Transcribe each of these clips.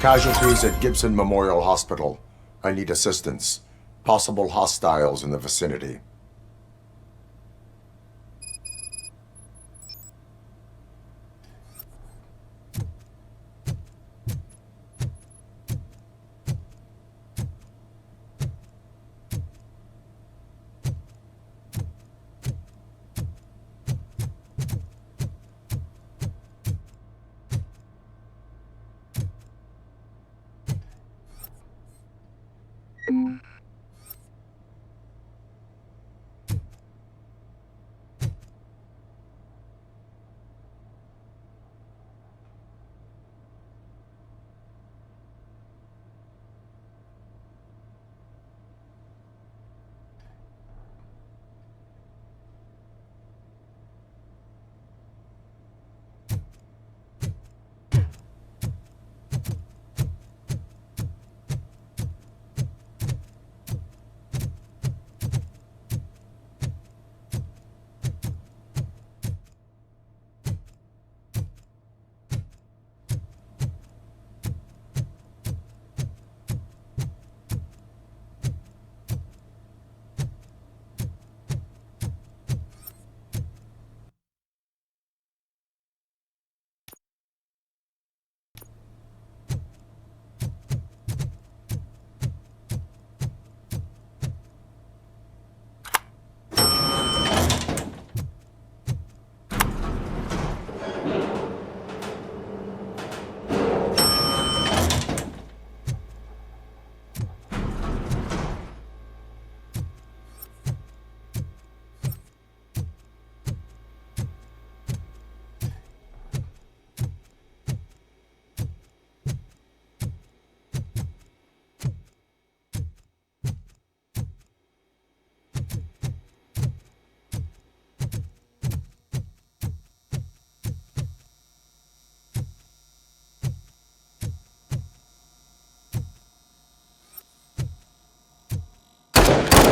Casualties at Gibson Memorial Hospital. I need assistance. Possible hostiles in the vicinity.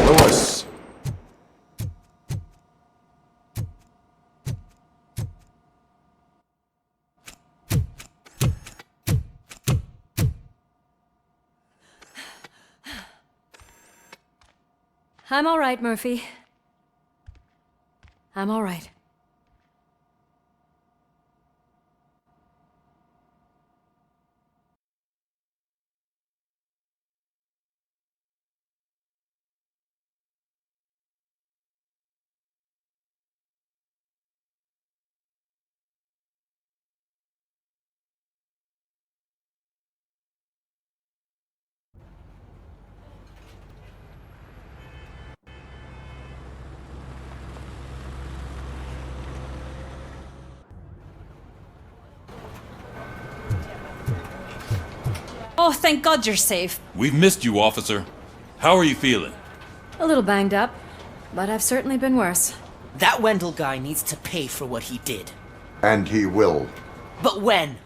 Lewis. I'm all right, Murphy. I'm all right. Oh, thank God you're safe. We've missed you, officer. How are you feeling? A little banged up, but I've certainly been worse. That Wendell guy needs to pay for what he did. And he will. But when?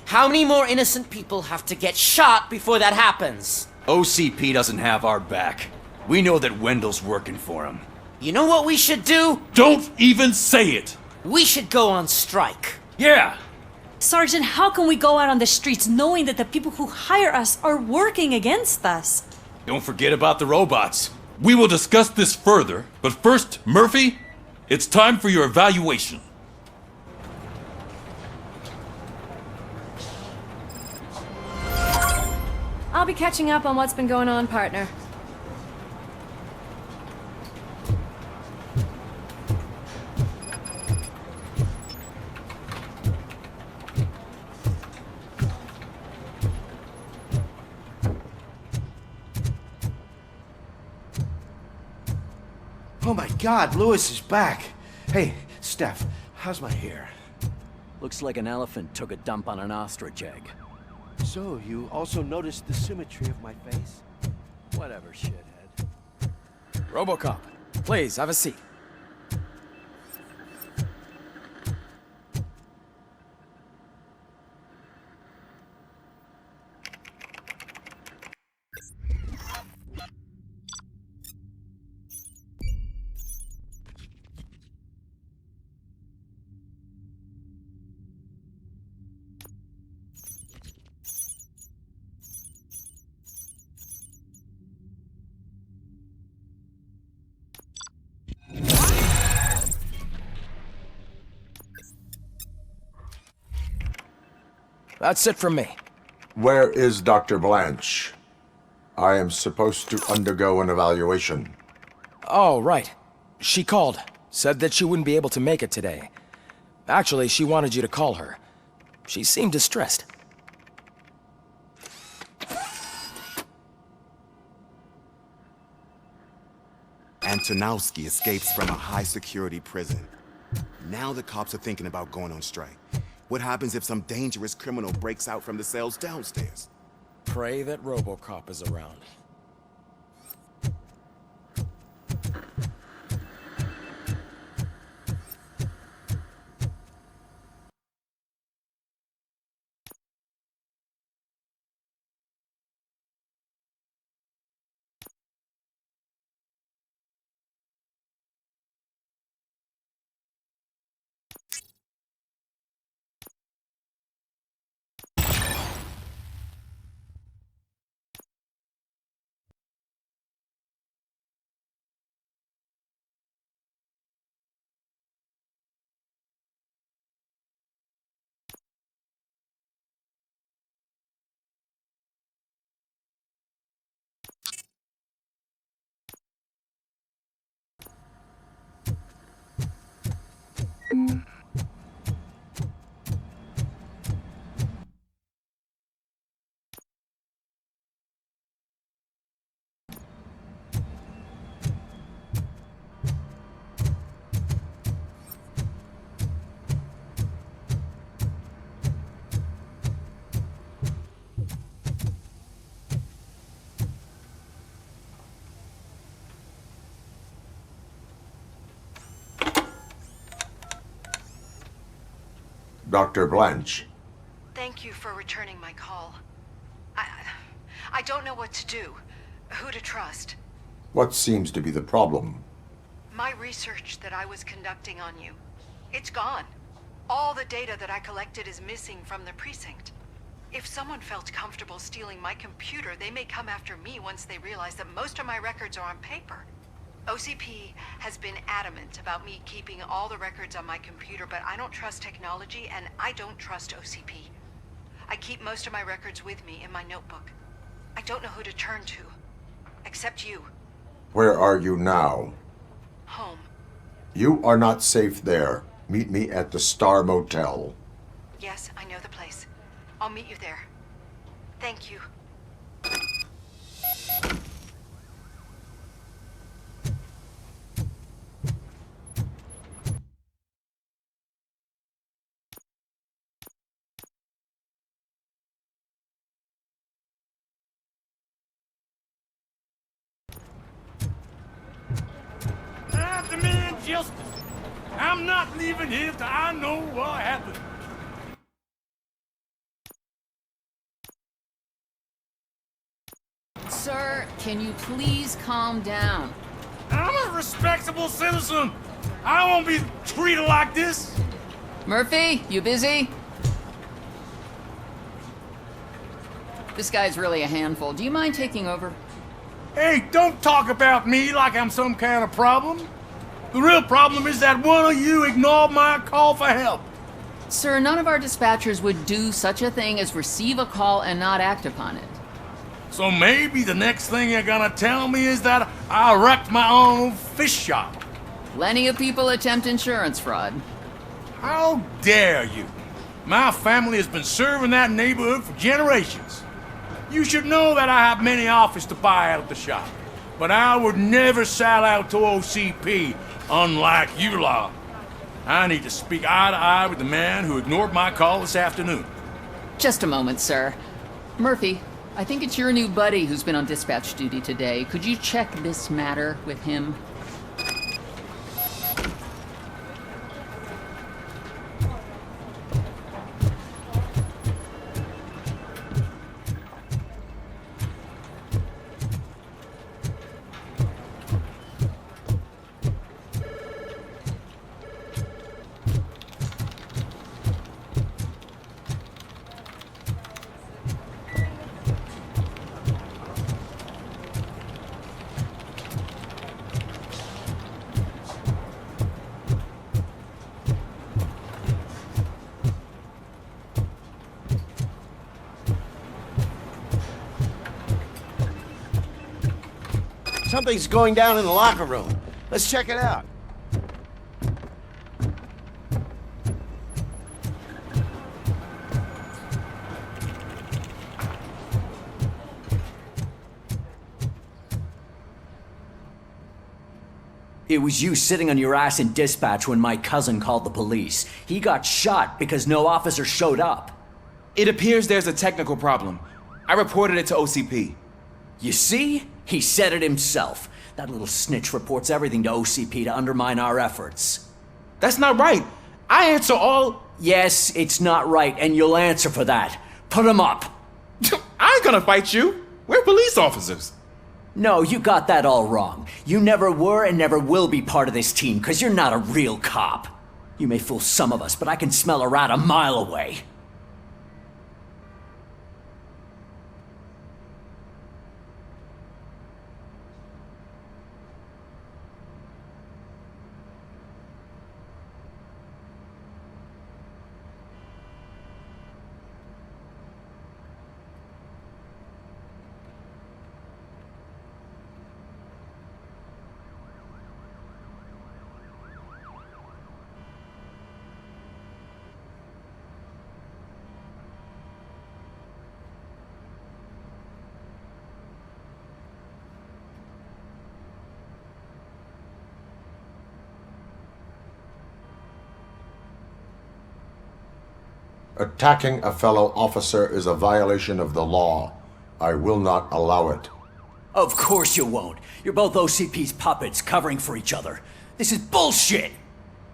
How many more innocent people have to get shot before that happens? OCP doesn't have our back. We know that Wendell's working for him. You know what we should do? Don't even say it! We should go on strike. Yeah! Sergeant, how can we go out on the streets knowing that the people who hire us are working against us? Don't forget about the robots. We will discuss this further, but first, Murphy, it's time for your evaluation. I'll be catching up on what's been going on, partner. Oh my God, Lewis is back. Hey, Steph, how's my hair? Looks like an elephant took a dump on an ostrich egg. So, you also noticed the symmetry of my face? Whatever, shithead. RoboCop, please, have a seat. That's it from me. Where is Dr. Blanche? I am supposed to undergo an evaluation. Oh, right. She called. Said that she wouldn't be able to make it today. Actually, she wanted you to call her. She seemed distressed. Antonowski escapes from a high-security prison. Now the cops are thinking about going on strike. What happens if some dangerous criminal breaks out from the cells downstairs? Pray that RoboCop is around. Dr. Blanche. Thank you for returning my call. I don't know what to do, who to trust. What seems to be the problem? My research that I was conducting on you, it's gone. All the data that I collected is missing from the precinct. If someone felt comfortable stealing my computer, they may come after me once they realize that most of my records are on paper. OCP has been adamant about me keeping all the records on my computer, but I don't trust technology and I don't trust OCP. I keep most of my records with me in my notebook. I don't know who to turn to, except you. Where are you now? Home. You are not safe there. Meet me at the Star Motel. Yes, I know the place. I'll meet you there. Thank you. I demand justice. I'm not leaving here till I know what happened. Sir, can you please calm down? I'm a respectable citizen. I won't be treated like this. Murphy, you busy? This guy's really a handful. Do you mind taking over? Hey, don't talk about me like I'm some kind of problem. The real problem is that one of you ignored my call for help. Sir, none of our dispatchers would do such a thing as receive a call and not act upon it. So maybe the next thing you're gonna tell me is that I wrecked my own fish shop. Plenty of people attempt insurance fraud. How dare you? My family has been serving that neighborhood for generations. You should know that I have many offers to buy out the shop. But I would never sell out to OCP, unlike you lot. I need to speak eye to eye with the man who ignored my call this afternoon. Just a moment, sir. Murphy, I think it's your new buddy who's been on dispatch duty today. Could you check this matter with him? Something's going down in the locker room. Let's check it out. It was you sitting on your ass in dispatch when my cousin called the police. He got shot because no officer showed up. It appears there's a technical problem. I reported it to OCP. You see? He said it himself. That little snitch reports everything to OCP to undermine our efforts. That's not right. I answer all... Yes, it's not right, and you'll answer for that. Put him up. I ain't gonna fight you. We're police officers. No, you got that all wrong. You never were and never will be part of this team, because you're not a real cop. You may fool some of us, but I can smell a rat a mile away. Attacking a fellow officer is a violation of the law. I will not allow it. Of course you won't. You're both OCP's puppets covering for each other. This is bullshit!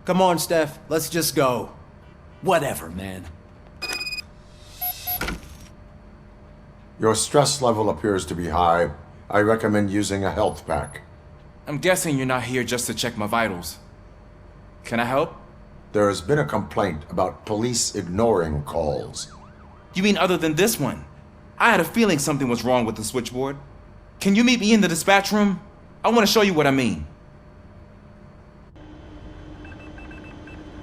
Come on, Steph. Let's just go. Whatever, man. Your stress level appears to be high. I recommend using a health pack. I'm guessing you're not here just to check my vitals. Can I help? There has been a complaint about police ignoring calls. You mean other than this one? I had a feeling something was wrong with the switchboard. Can you meet me in the dispatch room? I want to show you what I mean.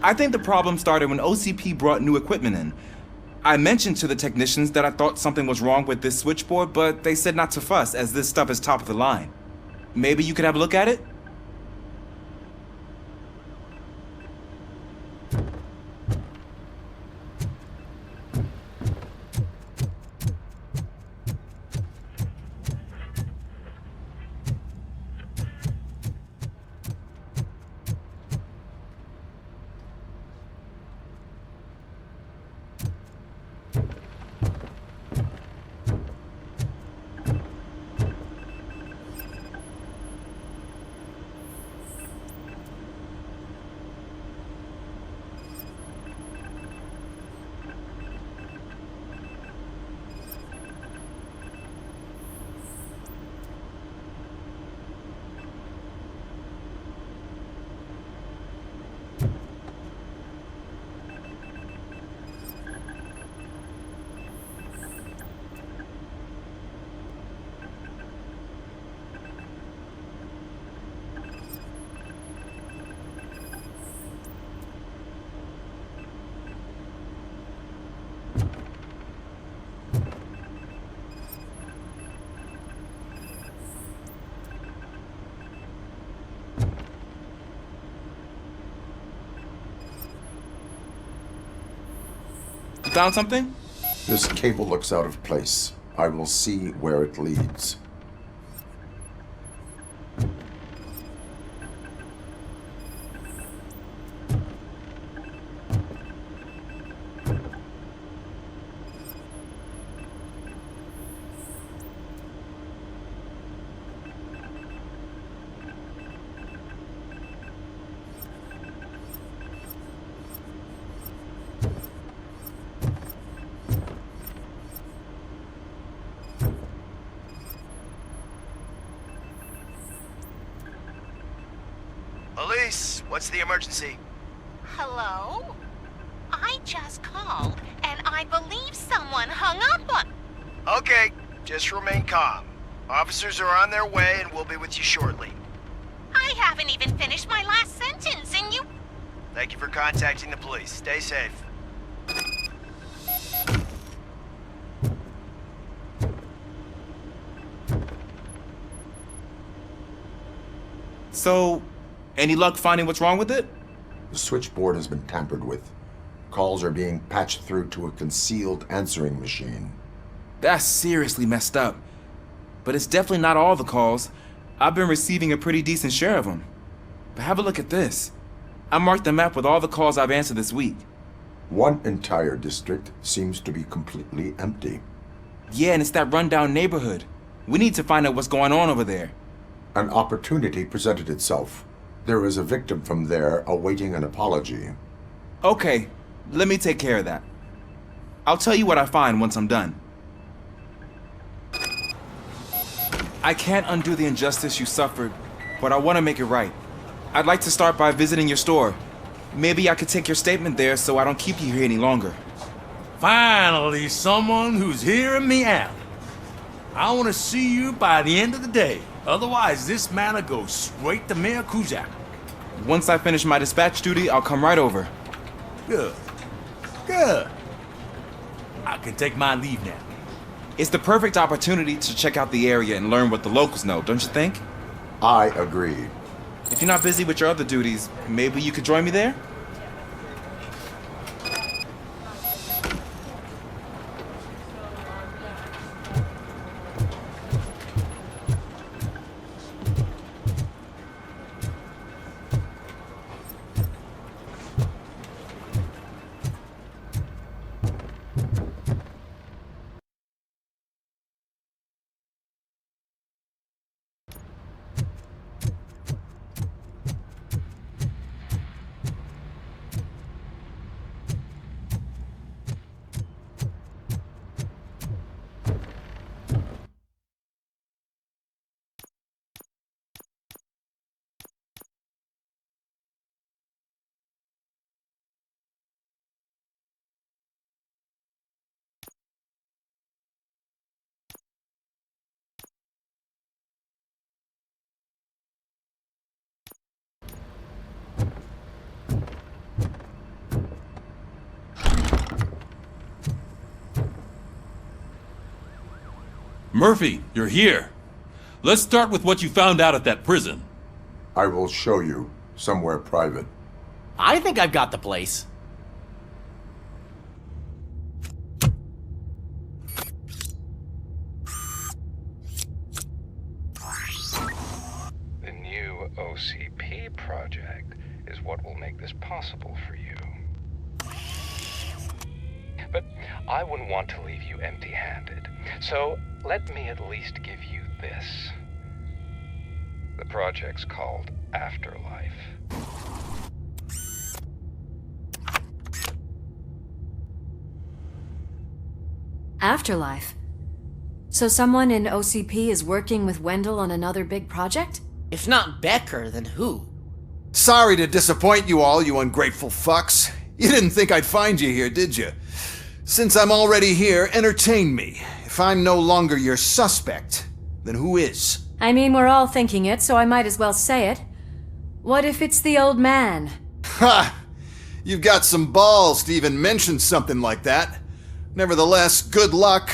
I think the problem started when OCP brought new equipment in. I mentioned to the technicians that I thought something was wrong with this switchboard, but they said not to fuss as this stuff is top of the line. Maybe you could have a look at it? Found something? This cable looks out of place. I will see where it leads. Police, what's the emergency? Hello? I just called, and I believe someone hung up on... Okay, just remain calm. Officers are on their way and we'll be with you shortly. I haven't even finished my last sentence, and you... Thank you for contacting the police. Stay safe. So, any luck finding what's wrong with it? The switchboard has been tampered with. Calls are being patched through to a concealed answering machine. That's seriously messed up. But it's definitely not all the calls. I've been receiving a pretty decent share of them. But have a look at this. I marked the map with all the calls I've answered this week. One entire district seems to be completely empty. Yeah, and it's that rundown neighborhood. We need to find out what's going on over there. An opportunity presented itself. There is a victim from there awaiting an apology. Okay, let me take care of that. I'll tell you what I find once I'm done. I can't undo the injustice you suffered, but I want to make it right. I'd like to start by visiting your store. Maybe I could take your statement there so I don't keep you here any longer. Finally, someone who's hearing me out. I want to see you by the end of the day. Otherwise, this man'll go straight to 𝑑𝒂𝒗𝒊𝒐𝒏. Once I finish my dispatch duty, I'll come right over. Good. Good. I can take my leave now. It's the perfect opportunity to check out the area and learn what the locals know, don't you think? I agree. If you're not busy with your other duties, maybe you could join me there? Murphy, you're here. Let's start with what you found out at that prison. I will show you somewhere private. I think I've got the place. The new OCP project is what will make this possible for you. But I wouldn't want to leave you empty-handed, so let me at least give you this. The project's called Afterlife. Afterlife? So someone in OCP is working with Wendell on another big project? If not Becker, then who? Sorry to disappoint you all, you ungrateful fucks. You didn't think I'd find you here, did you? Since I'm already here, entertain me. If I'm no longer your suspect, then who is? I mean, we're all thinking it, so I might as well say it. What if it's the old man? Ha! You've got some balls to even mention something like that. Nevertheless, good luck.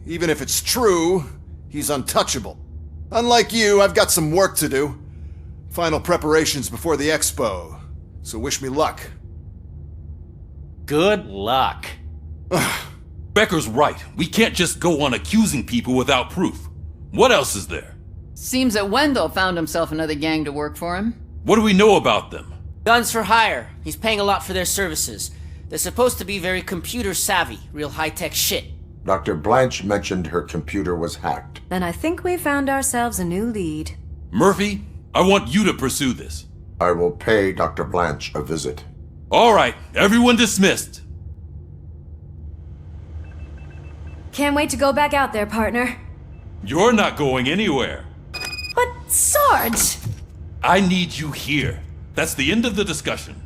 Even if it's true, he's untouchable. Unlike you, I've got some work to do. Final preparations before the expo. So wish me luck. Good luck. Becker's right. We can't just go on accusing people without proof. What else is there? Seems that Wendell found himself another gang to work for him. What do we know about them? Guns for hire. He's paying a lot for their services. They're supposed to be very computer savvy, real high-tech shit. Dr. Blanche mentioned her computer was hacked. Then I think we found ourselves a new lead. Murphy, I want you to pursue this. I will pay Dr. Blanche a visit. All right, everyone dismissed. Can't wait to go back out there, partner. You're not going anywhere. But, Sarge! I need you here. That's the end of the discussion.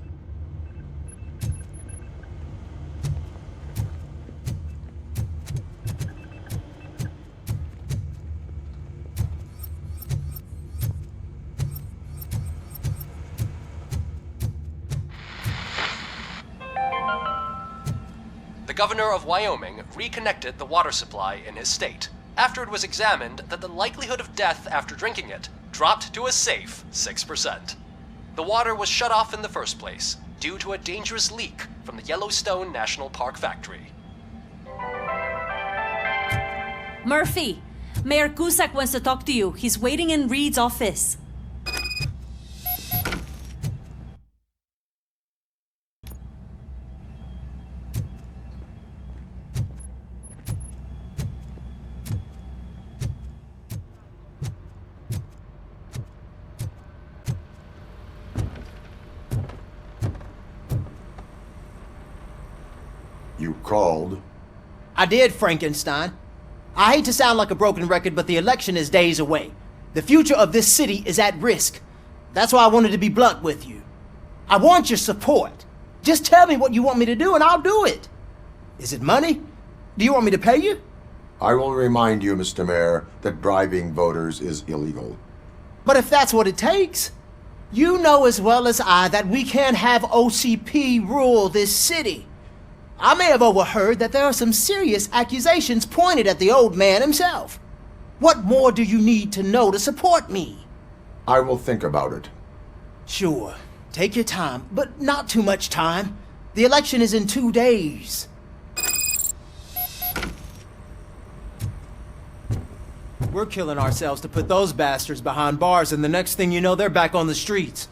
The governor of Wyoming reconnected the water supply in his state after it was examined that the likelihood of death after drinking it dropped to a safe 6%. The water was shut off in the first place due to a dangerous leak from the Yellowstone National Park factory. Murphy, Mayor Cusack wants to talk to you. He's waiting in Reed's office. You called? I did, Frankenstein. I hate to sound like a broken record, but the election is days away. The future of this city is at risk. That's why I wanted to be blunt with you. I want your support. Just tell me what you want me to do and I'll do it. Is it money? Do you want me to pay you? I will remind you, Mr. Mayor, that bribing voters is illegal. But if that's what it takes, you know as well as I that we can't have OCP rule this city. I may have overheard that there are some serious accusations pointed at the old man himself. What more do you need to know to support me? I will think about it. Sure. Take your time, but not too much time. The election is in 2 days. We're killing ourselves to put those bastards behind bars, and the next thing you know, they're back on the streets.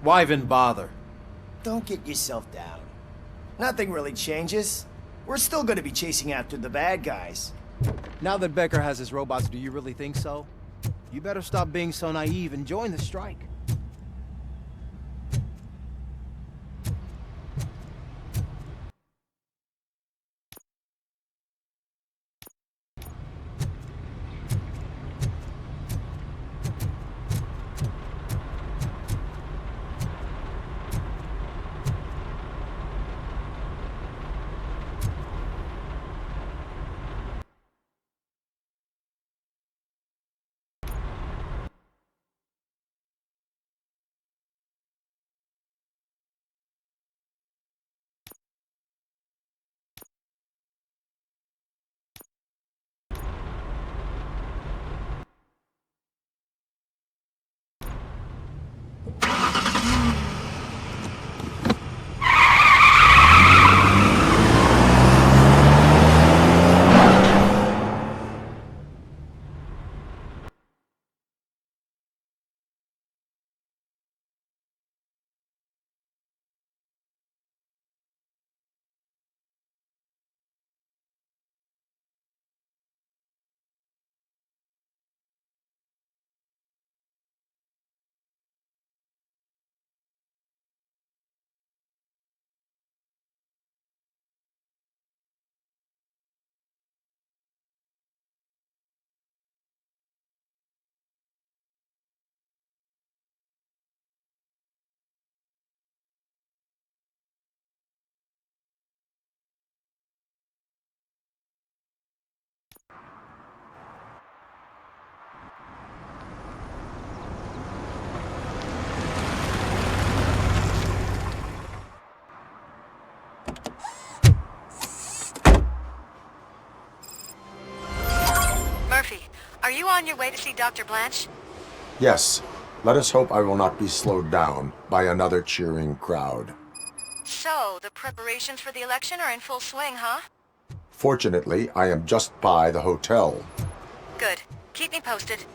Why even bother? Don't get yourself down. Nothing really changes. We're still gonna be chasing after the bad guys. Now that Becker has his robots, do you really think so? You better stop being so naive and join the strike. Are you on your way to see Dr. Blanche? Yes. Let us hope I will not be slowed down by another cheering crowd. So, the preparations for the election are in full swing, huh? Fortunately, I am just by the hotel. Good. Keep me posted.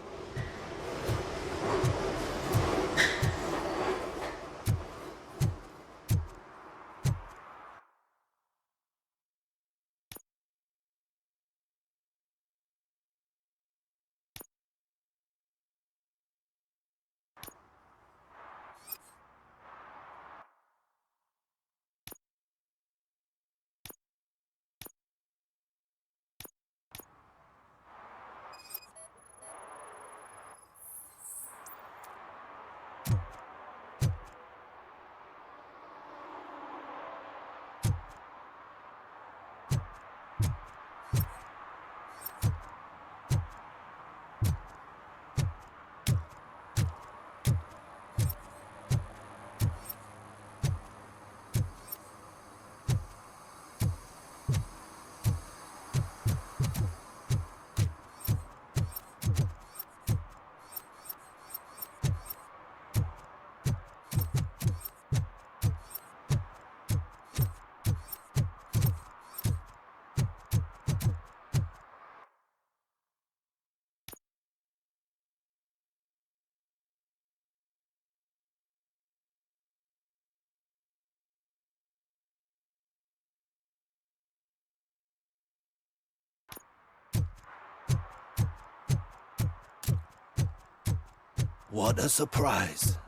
What a surprise.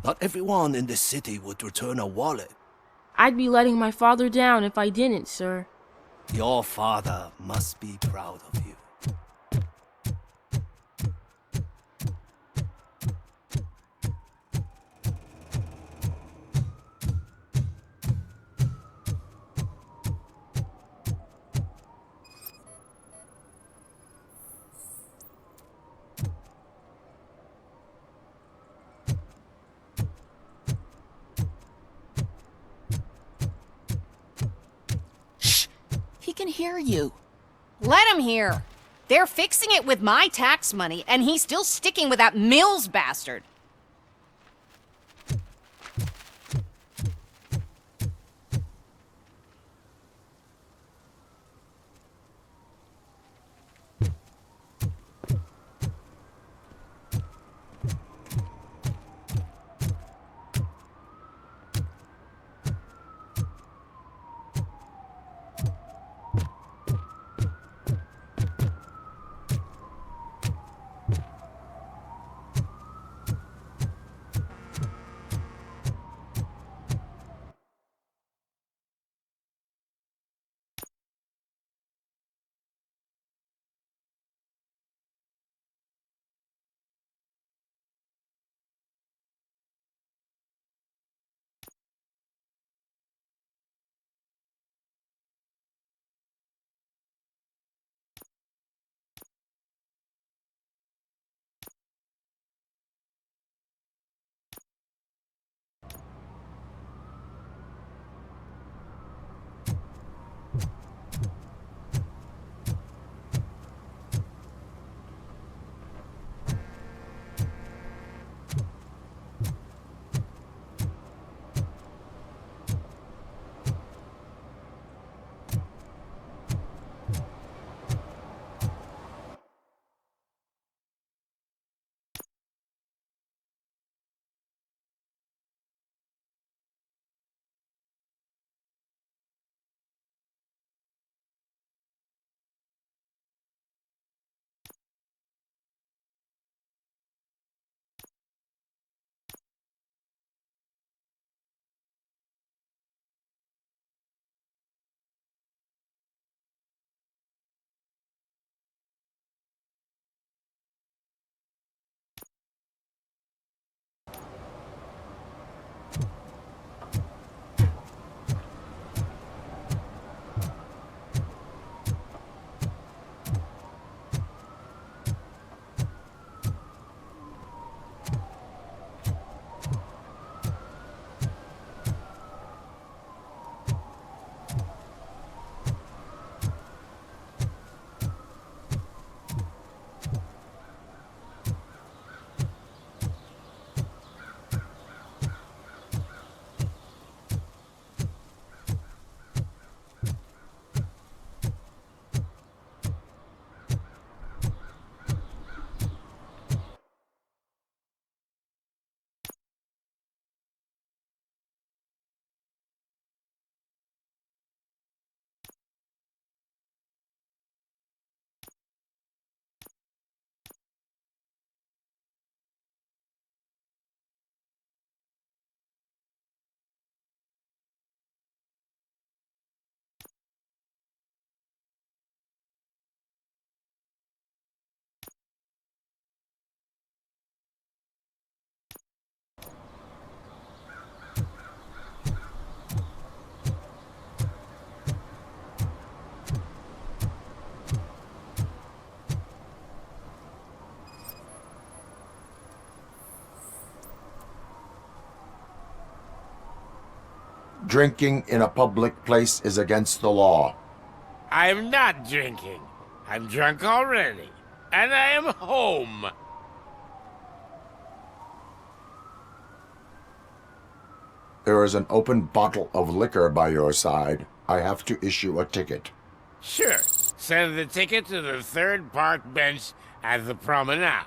Not everyone in this city would return a wallet. I'd be letting my father down if I didn't, sir. Your father must be proud of you. He can hear you. Let him hear. They're fixing it with my tax money, and he's still sticking with that Mills bastard. Drinking in a public place is against the law. I'm not drinking. I'm drunk already. And I am home. There is an open bottle of liquor by your side. I have to issue a ticket. Sure. Send the ticket to the third park bench at the promenade.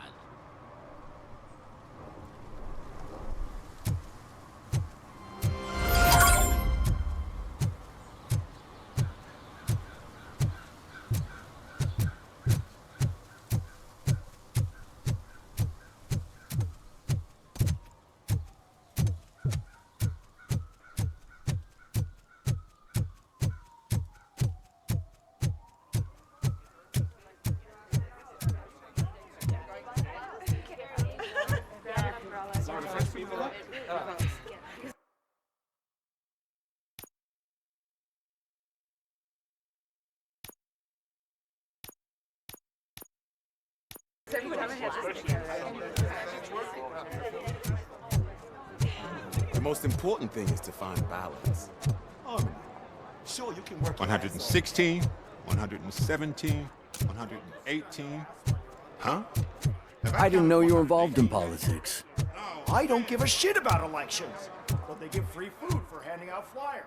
The most important thing is to find balance. Harmony. Sure, you can work 116, 117, 118. Huh? I didn't know you were involved in politics. I don't give a shit about elections, but they give free food for handing out flyers.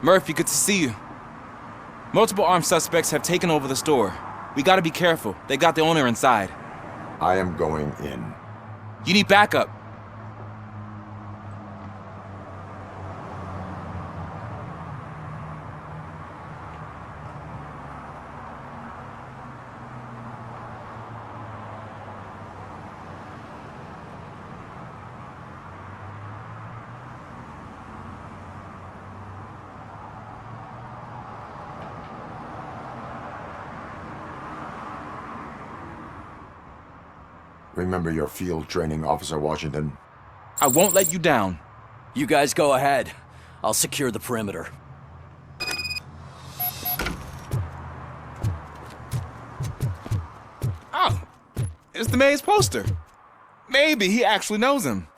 Murphy, good to see you. Multiple armed suspects have taken over the store. We gotta be careful. They got the owner inside. I am going in. You need backup. Remember your field training, Officer Washington. I won't let you down. You guys go ahead. I'll secure the perimeter. Oh, it's the mayor's poster. Maybe he actually knows him.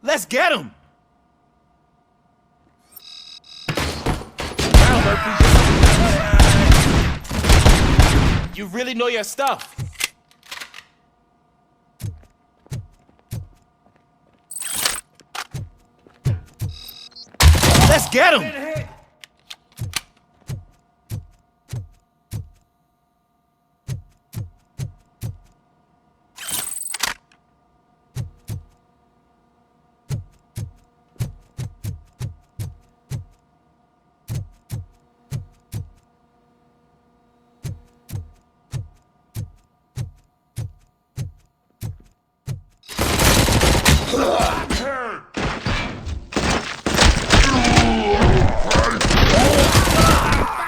Let's get him! Now, Murphy. You really know your stuff. Let's get him!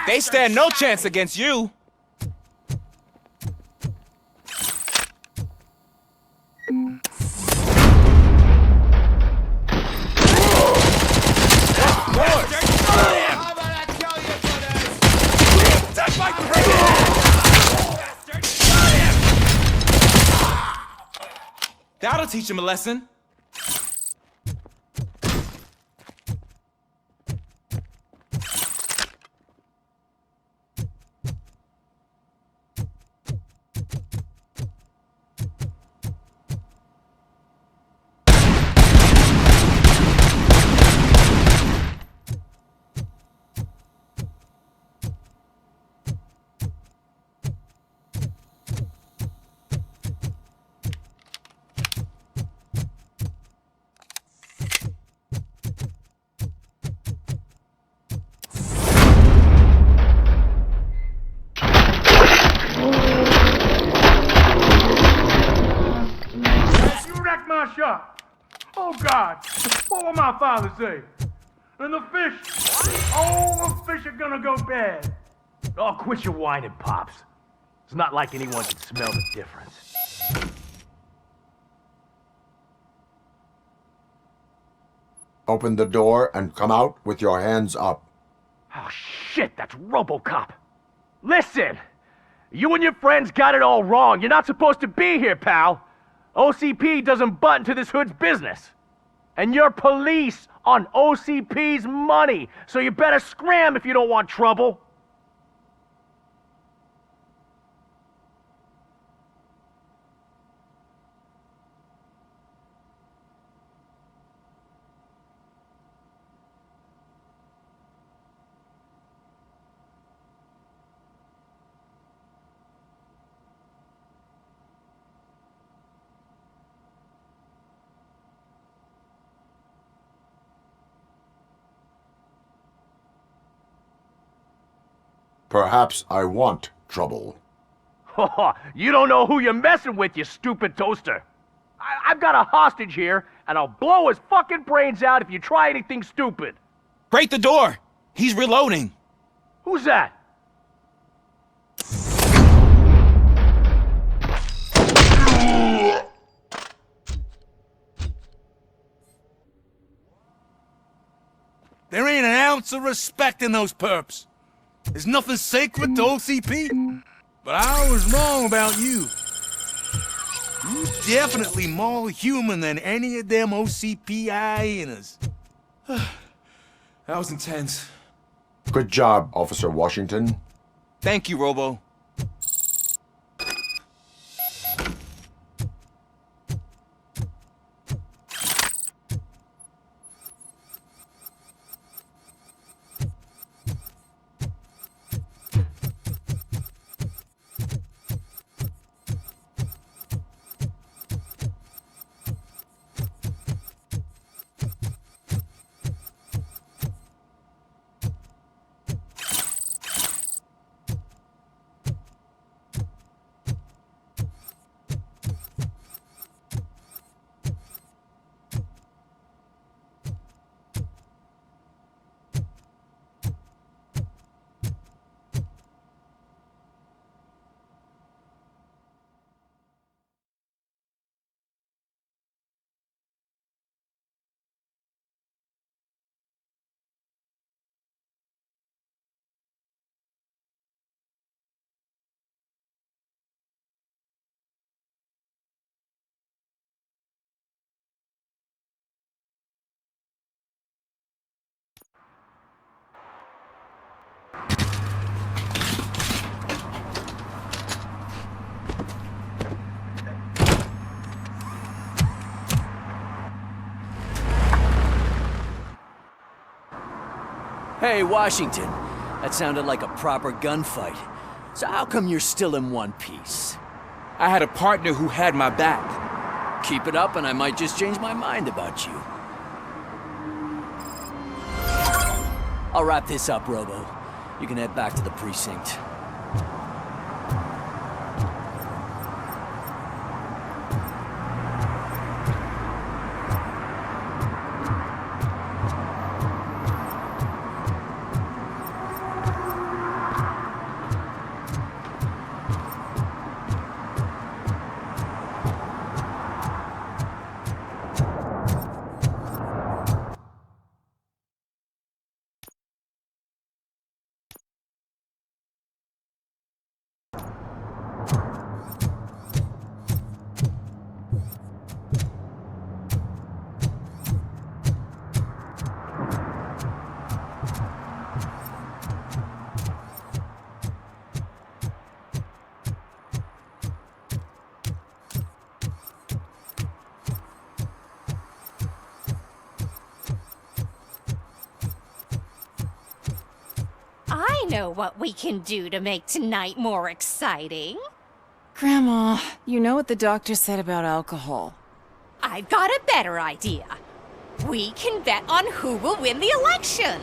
They stand no chance against you. That'll teach him a lesson. Shop. Oh God, what will my father say? And the fish, oh, the fish are gonna go bad. Oh, quit your whining, Pops. It's not like anyone can smell the difference. Open the door and come out with your hands up. Oh shit, that's RoboCop. Listen! You and your friends got it all wrong. You're not supposed to be here, pal. OCP doesn't butt into this hood's business. And you're police on OCP's money, so you better scram if you don't want trouble. Perhaps I want trouble. You don't know who you're messing with, you stupid toaster. I've got a hostage here, and I'll blow his fucking brains out if you try anything stupid. Break the door! He's reloading! Who's that? There ain't an ounce of respect in those perps. There's nothing sacred to OCP. But I was wrong about you. You definitely more human than any of them OCP hyenas. That was intense. Good job, Officer Washington. Thank you, Robo. Hey, Washington. That sounded like a proper gunfight. So how come you're still in one piece? I had a partner who had my back. Keep it up and I might just change my mind about you. I'll wrap this up, Robo. You can head back to the precinct. I know what we can do to make tonight more exciting. Grandma, you know what the doctor said about alcohol. I've got a better idea. We can bet on who will win the election.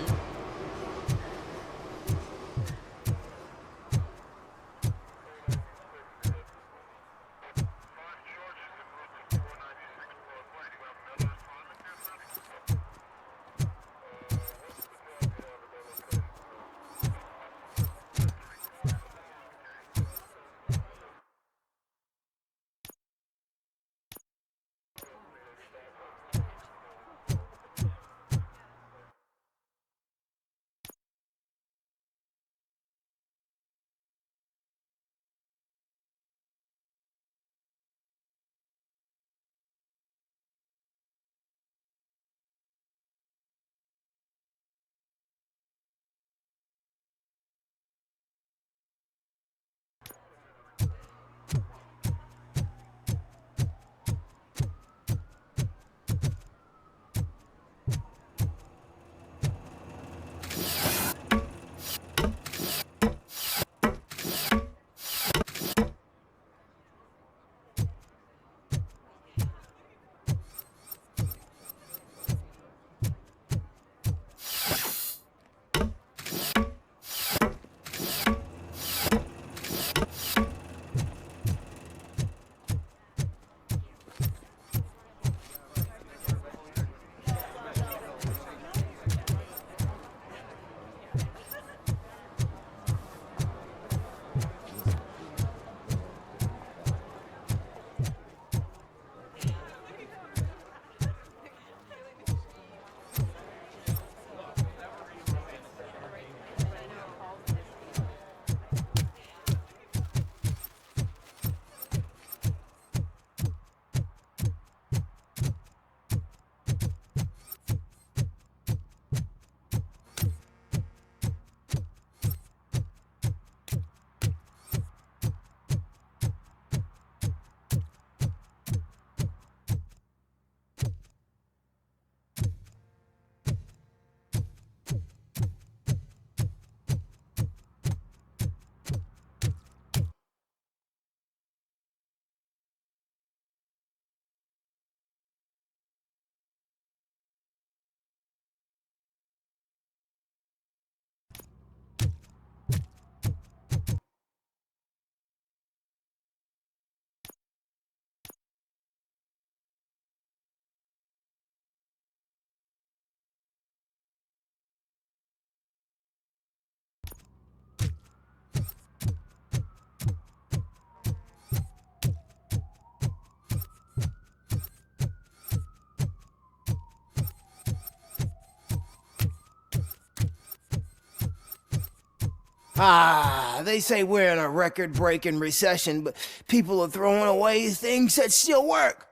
Ah, they say we're in a record-breaking recession, but people are throwing away things that still work.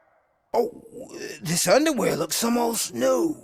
Oh, this underwear looks almost new.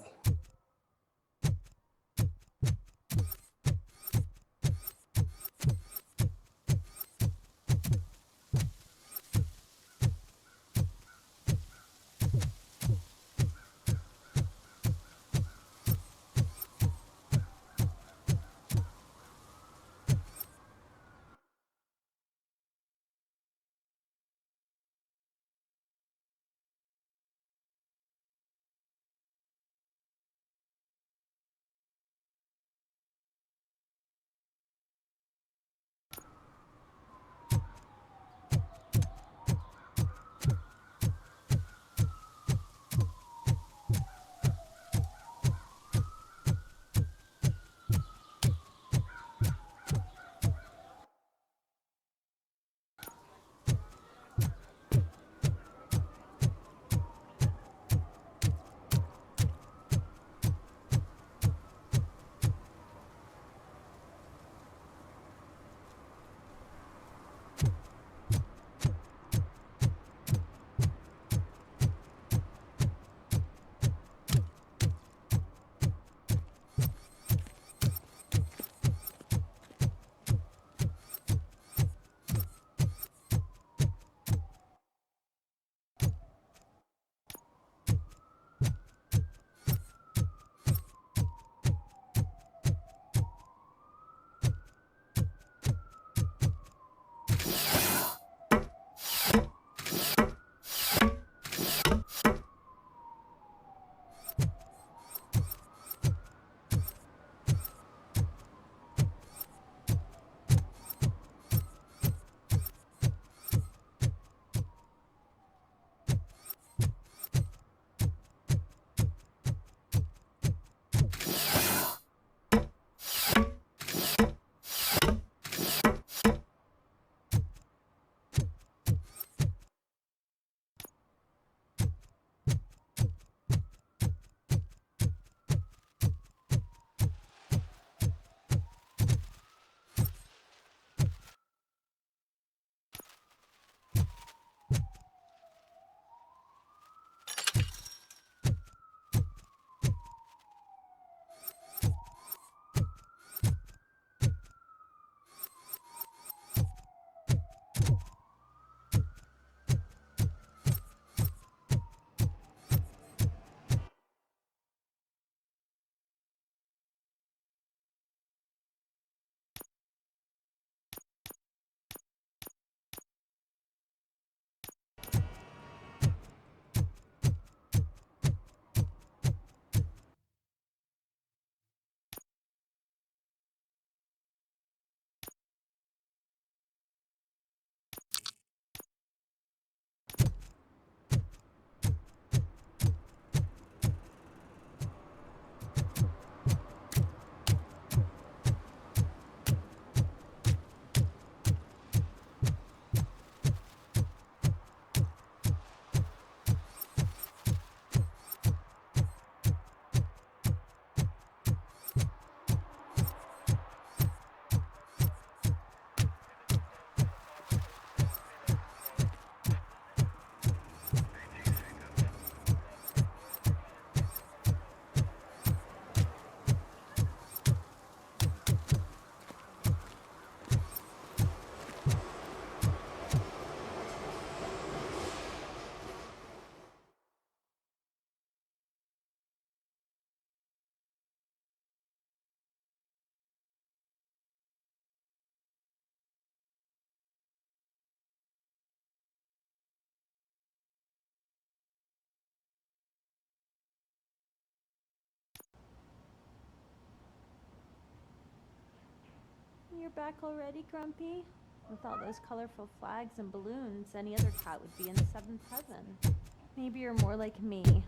You're back already, Grumpy? With all those colorful flags and balloons, any other cat would be in the seventh heaven. Maybe you're more like me,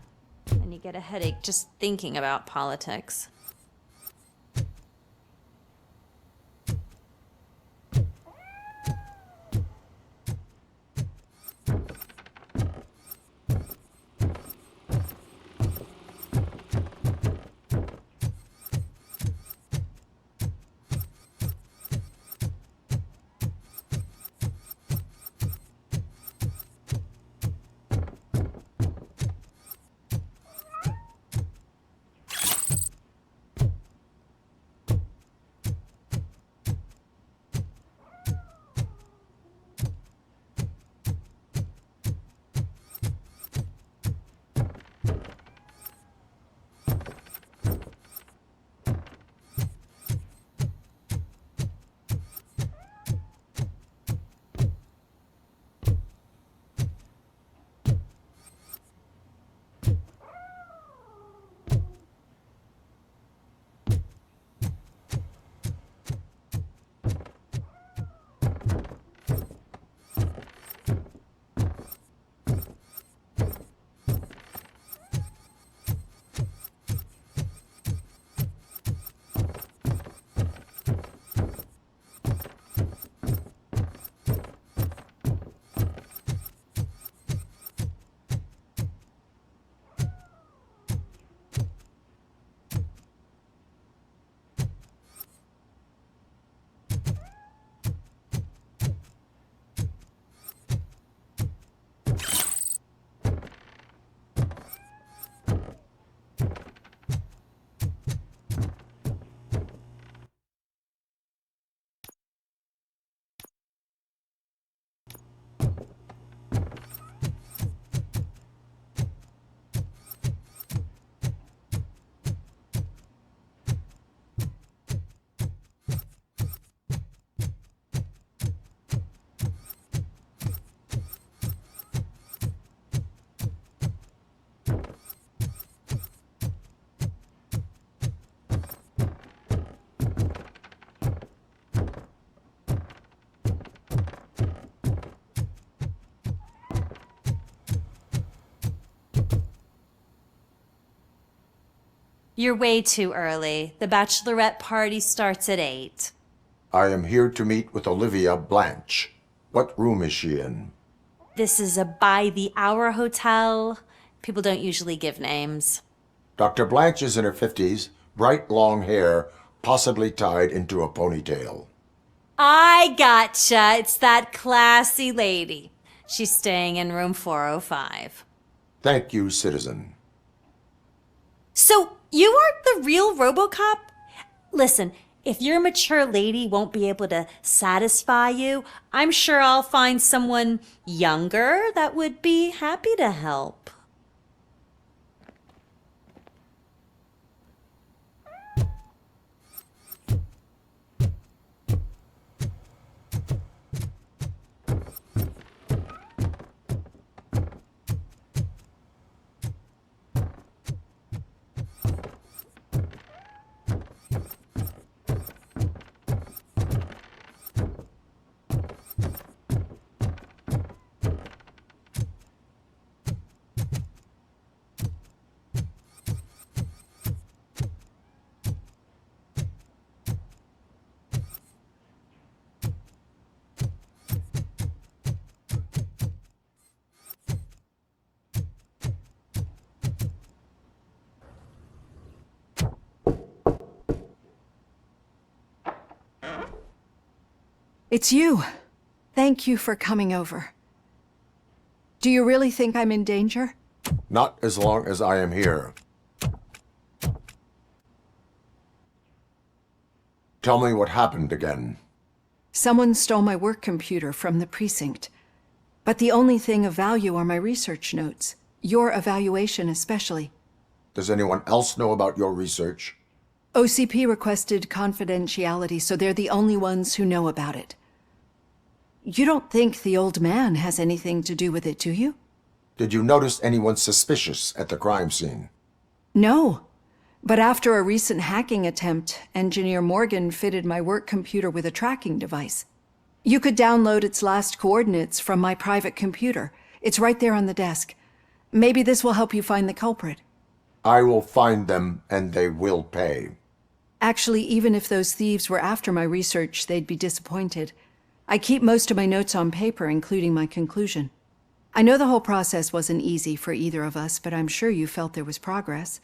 and you get a headache just thinking about politics. You're way too early. The bachelorette party starts at 8. I am here to meet with Olivia Blanche. What room is she in? This is a by-the-hour hotel. People don't usually give names. Dr. Blanche is in her 50s, bright long hair, possibly tied into a ponytail. I gotcha. It's that classy lady. She's staying in room 405. Thank you, citizen. So, you aren't the real RoboCop? Listen, if your mature lady won't be able to satisfy you, I'm sure I'll find someone younger that would be happy to help. It's you. Thank you for coming over. Do you really think I'm in danger? Not as long as I am here. Tell me what happened again. Someone stole my work computer from the precinct. But the only thing of value are my research notes. Your evaluation especially. Does anyone else know about your research? OCP requested confidentiality, so they're the only ones who know about it. You don't think the old man has anything to do with it, do you? Did you notice anyone suspicious at the crime scene? No. But after a recent hacking attempt, Engineer Morgan fitted my work computer with a tracking device. You could download its last coordinates from my private computer. It's right there on the desk. Maybe this will help you find the culprit. I will find them, and they will pay. Actually, even if those thieves were after my research, they'd be disappointed. I keep most of my notes on paper, including my conclusion. I know the whole process wasn't easy for either of us, but I'm sure you felt there was progress.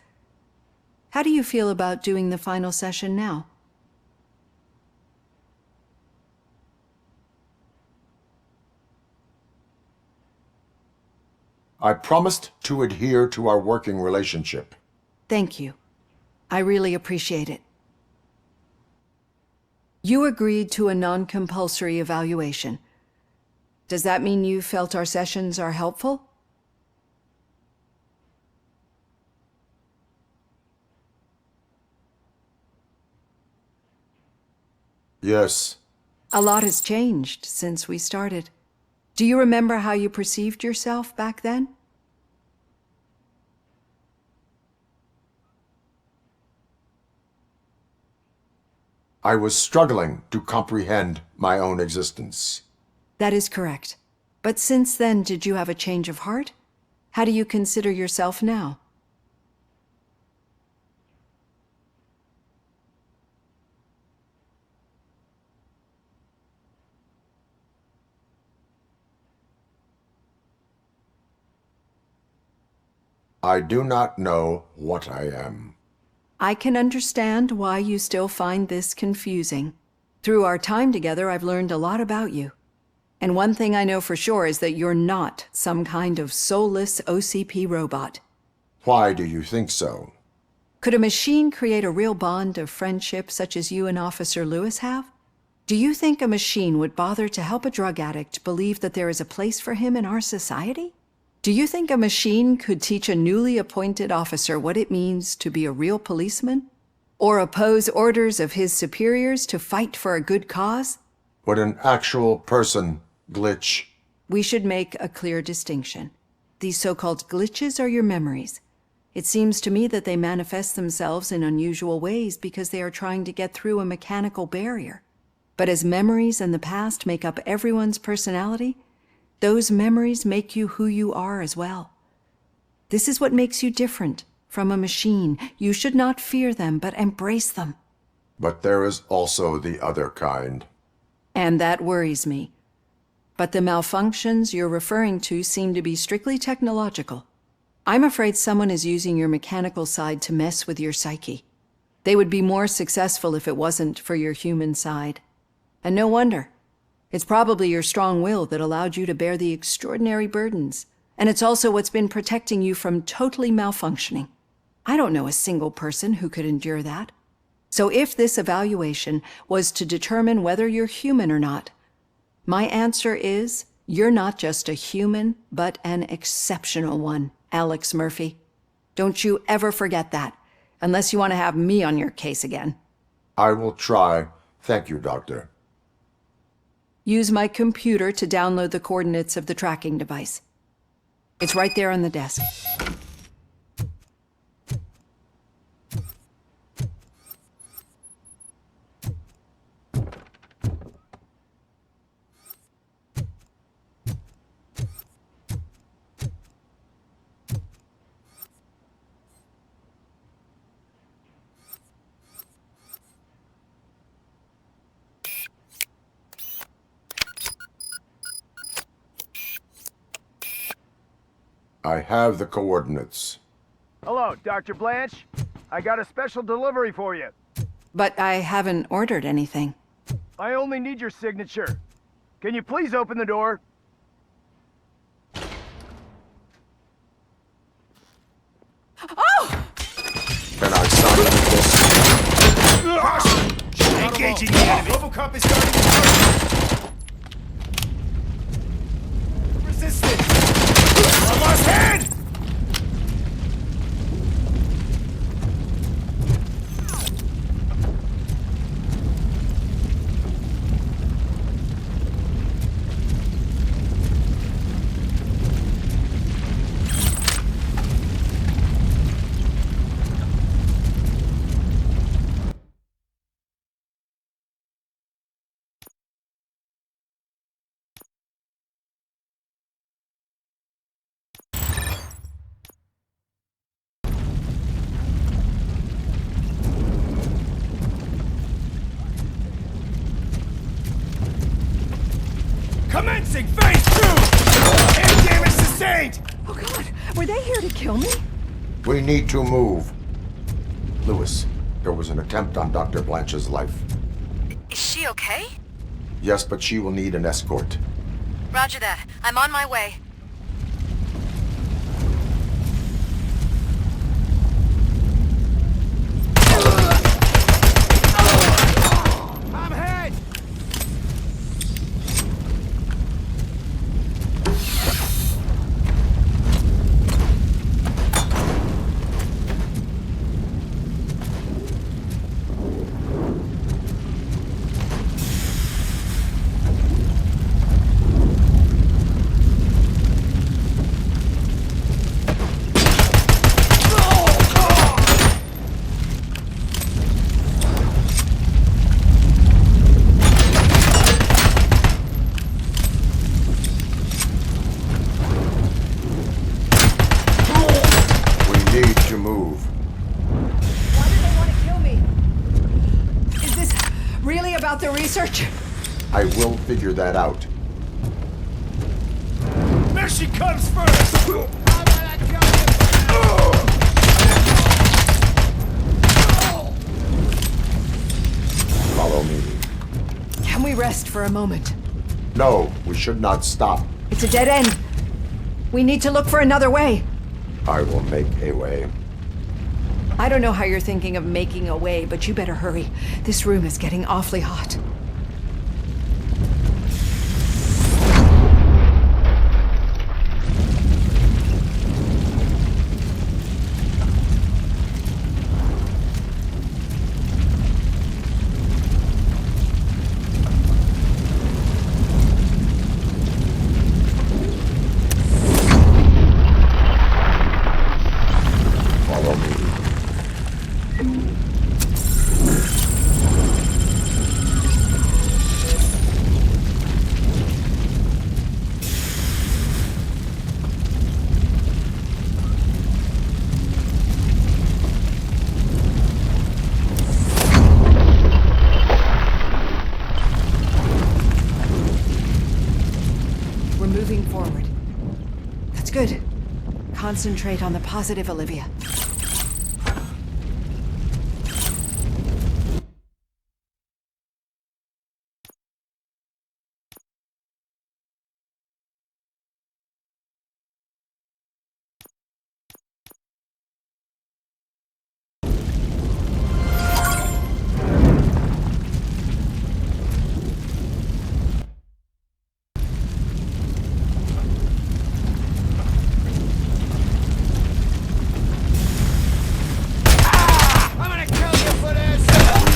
How do you feel about doing the final session now? I promised to adhere to our working relationship. Thank you. I really appreciate it. You agreed to a non-compulsory evaluation. Does that mean you felt our sessions are helpful? Yes. A lot has changed since we started. Do you remember how you perceived yourself back then? I was struggling to comprehend my own existence. That is correct. But since then, did you have a change of heart? How do you consider yourself now? I do not know what I am. I can understand why you still find this confusing. Through our time together, I've learned a lot about you. And one thing I know for sure is that you're not some kind of soulless OCP robot. Why do you think so? Could a machine create a real bond of friendship such as you and Officer Lewis have? Do you think a machine would bother to help a drug addict believe that there is a place for him in our society? Do you think a machine could teach a newly appointed officer what it means to be a real policeman? Or oppose orders of his superiors to fight for a good cause? Would an actual person glitch? We should make a clear distinction. These so-called glitches are your memories. It seems to me that they manifest themselves in unusual ways because they are trying to get through a mechanical barrier. But as memories in the past make up everyone's personality, those memories make you who you are as well. This is what makes you different from a machine. You should not fear them, but embrace them. But there is also the other kind. And that worries me. But the malfunctions you're referring to seem to be strictly technological. I'm afraid someone is using your mechanical side to mess with your psyche. They would be more successful if it wasn't for your human side. And no wonder. It's probably your strong will that allowed you to bear the extraordinary burdens. And it's also what's been protecting you from totally malfunctioning. I don't know a single person who could endure that. So if this evaluation was to determine whether you're human or not, my answer is you're not just a human, but an exceptional one, Alex Murphy. Don't you ever forget that, unless you want to have me on your case again. I will try. Thank you, Doctor. Use my computer to download the coordinates of the tracking device. It's right there on the desk. I have the coordinates. Hello, Dr. Blanche. I got a special delivery for you. But I haven't ordered anything. I only need your signature. Can you please open the door? Oh! Can I sign this? Engaging the enemy. RoboCop is starting to resistance. Almost in! Commencing phase 2! Air damage sustained! Oh God, were they here to kill me? We need to move. Lewis, there was an attempt on Dr. Blanche's life. Is she okay? Yes, but she will need an escort. Roger that. I'm on my way. I'm hit! The research? I will figure that out. There she comes first! Follow me. Can we rest for a moment? No, we should not stop. It's a dead end. We need to look for another way. I will make a way. I don't know how you're thinking of making a way, but you better hurry. This room is getting awfully hot. concentrate on the positive, Olivia.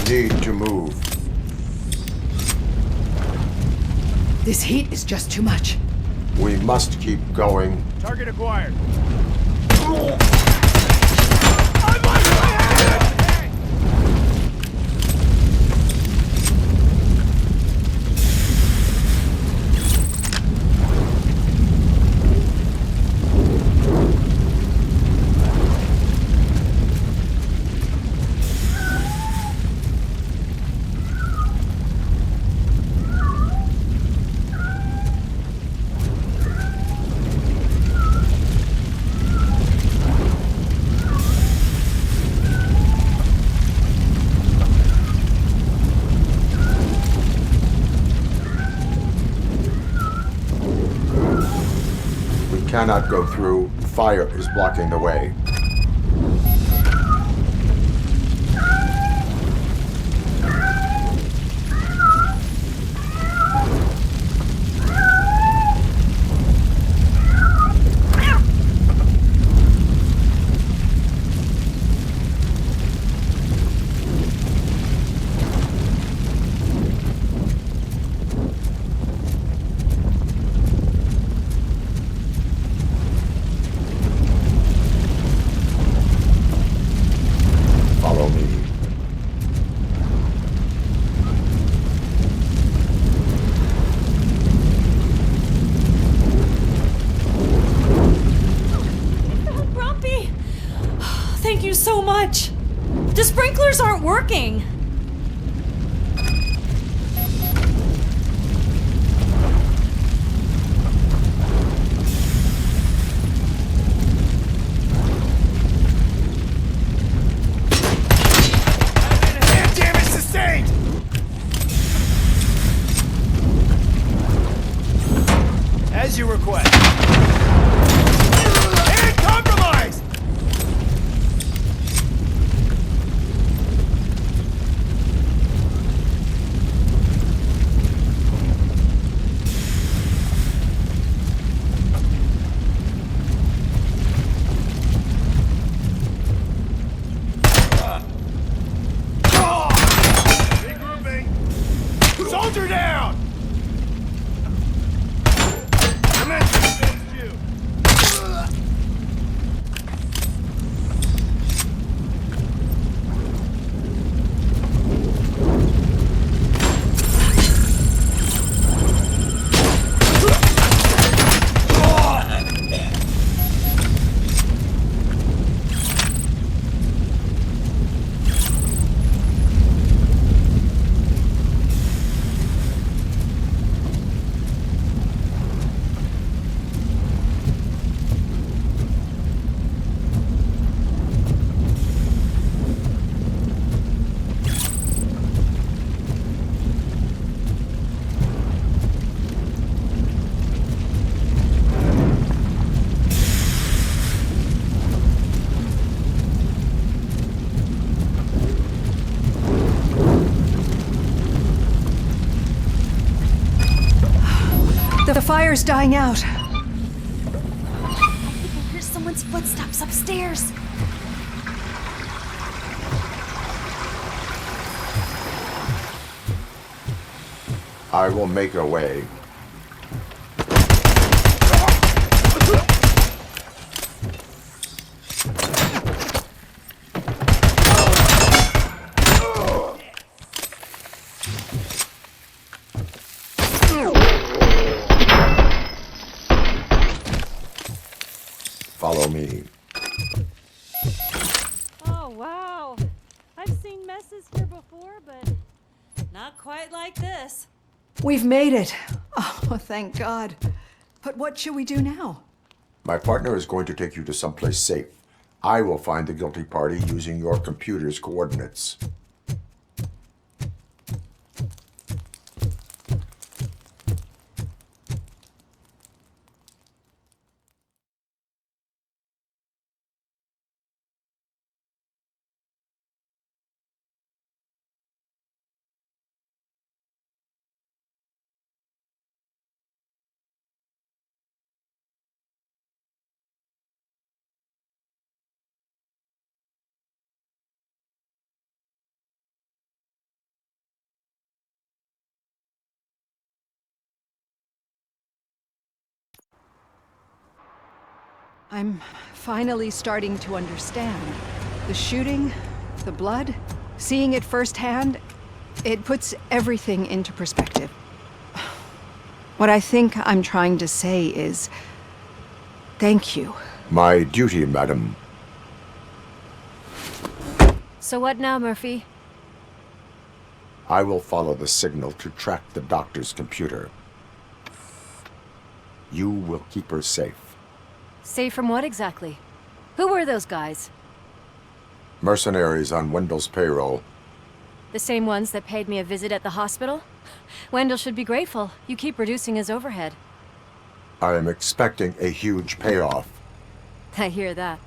Need to move. This heat is just too much. We must keep going. Target acquired. Cannot go through. Fire is blocking the way. So much. The sprinklers aren't working. Damage sustained. As you request. And compromised. Soldier down! The fire's dying out. I hear someone's footsteps upstairs. I will make a way. Follow me. Oh, wow. I've seen messes here before, but not quite like this. We've made it. Oh, thank God. But what should we do now? My partner is going to take you to someplace safe. I will find the guilty party using your computer's coordinates. I'm finally starting to understand. The shooting, the blood, seeing it firsthand, it puts everything into perspective. What I think I'm trying to say is, thank you. My duty, madam. So what now, Murphy? I will follow the signal to track the doctor's computer. You will keep her safe. Safe from what exactly? Who were those guys? Mercenaries on Wendell's payroll. The same ones that paid me a visit at the hospital? Wendell should be grateful. You keep reducing his overhead. I am expecting a huge payoff. I hear that.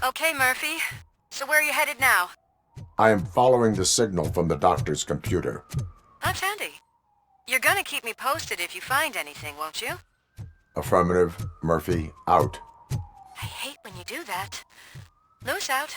Okay, Murphy. So where are you headed now? I am following the signal from the doctor's computer. That's handy. You're gonna keep me posted if you find anything, won't you? Affirmative. Murphy, out. I hate when you do that. Loose out.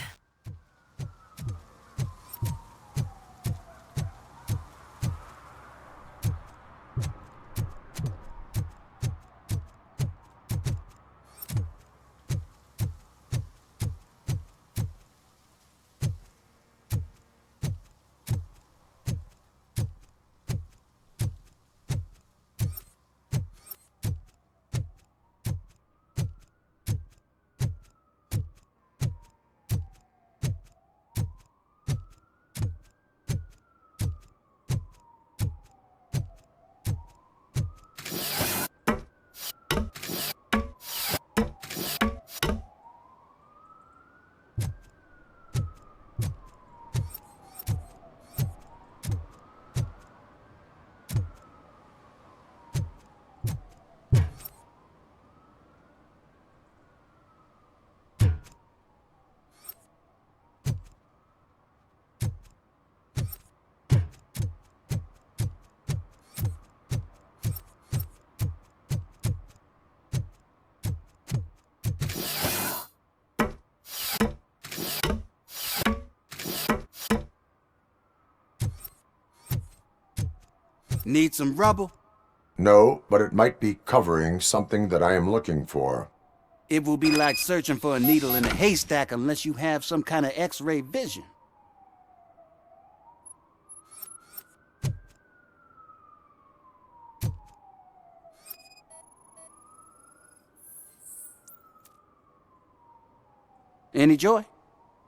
Need some rubble? No, but it might be covering something that I am looking for. It will be like searching for a needle in a haystack unless you have some kind of X-ray vision. Any joy?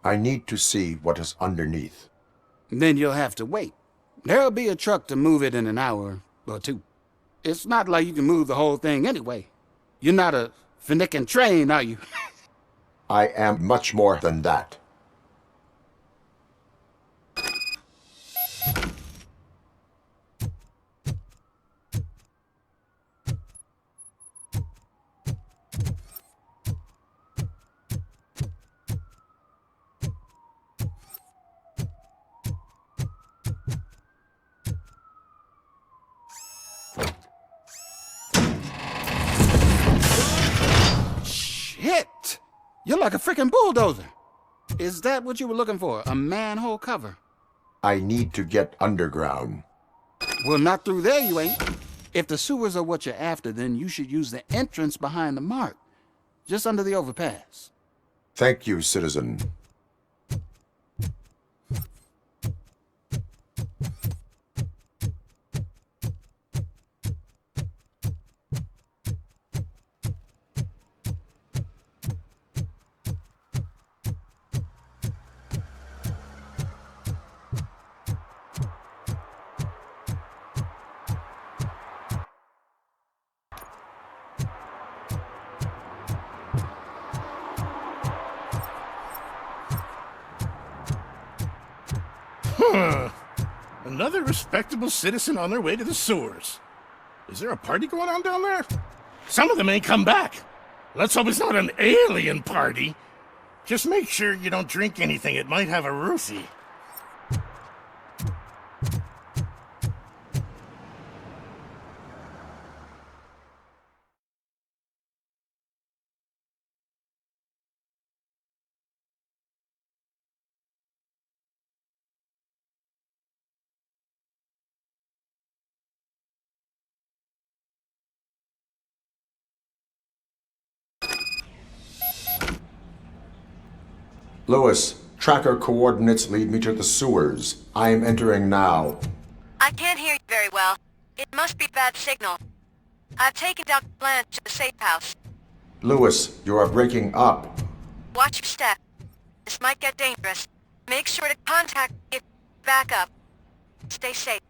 I need to see what is underneath. Then you'll have to wait. There'll be a truck to move it in an hour or two. It's not like you can move the whole thing anyway. You're not a finicking train, are you? I am much more than that. Shit! You're like a freaking bulldozer. Is that what you were looking for? A manhole cover? I need to get underground. Well, not through there, you ain't. If the sewers are what you're after, then you should use the entrance behind the mark, just under the overpass. Thank you, citizen. Another respectable citizen on their way to the sewers. Is there a party going on down there? Some of them ain't come back. Let's hope it's not an alien party. Just make sure you don't drink anything. It might have a roofie. Lewis, tracker coordinates lead me to the sewers. I am entering now. I can't hear you very well. It must be bad signal. I've taken Dr. Blanche to the safe house. Lewis, you are breaking up. Watch your step. This might get dangerous. Make sure to contact me if back up. Stay safe.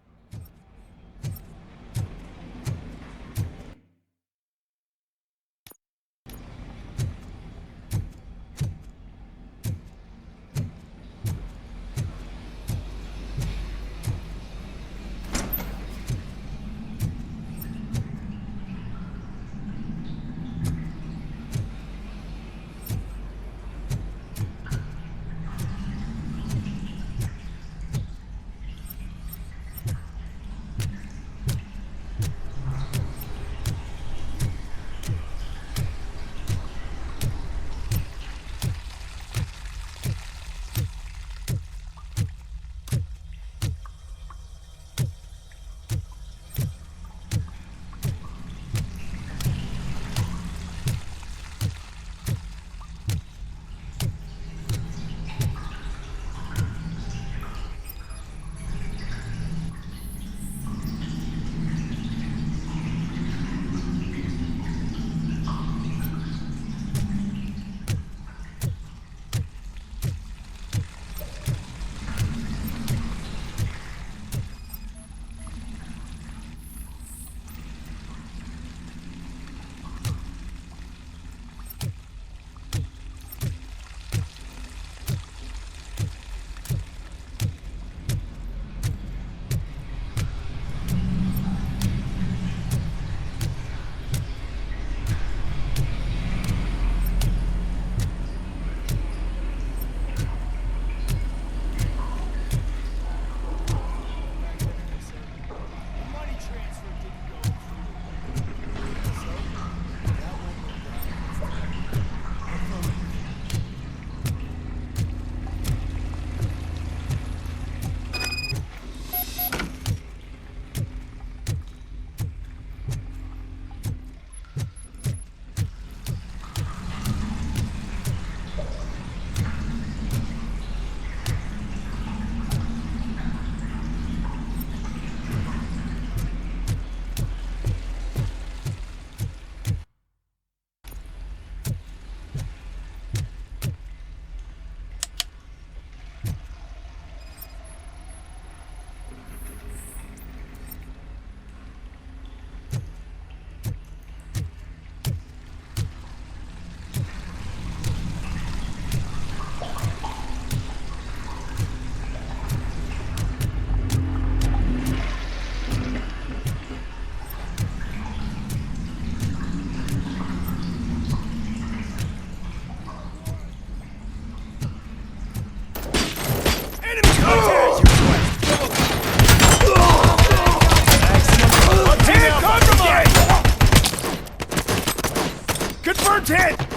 hit!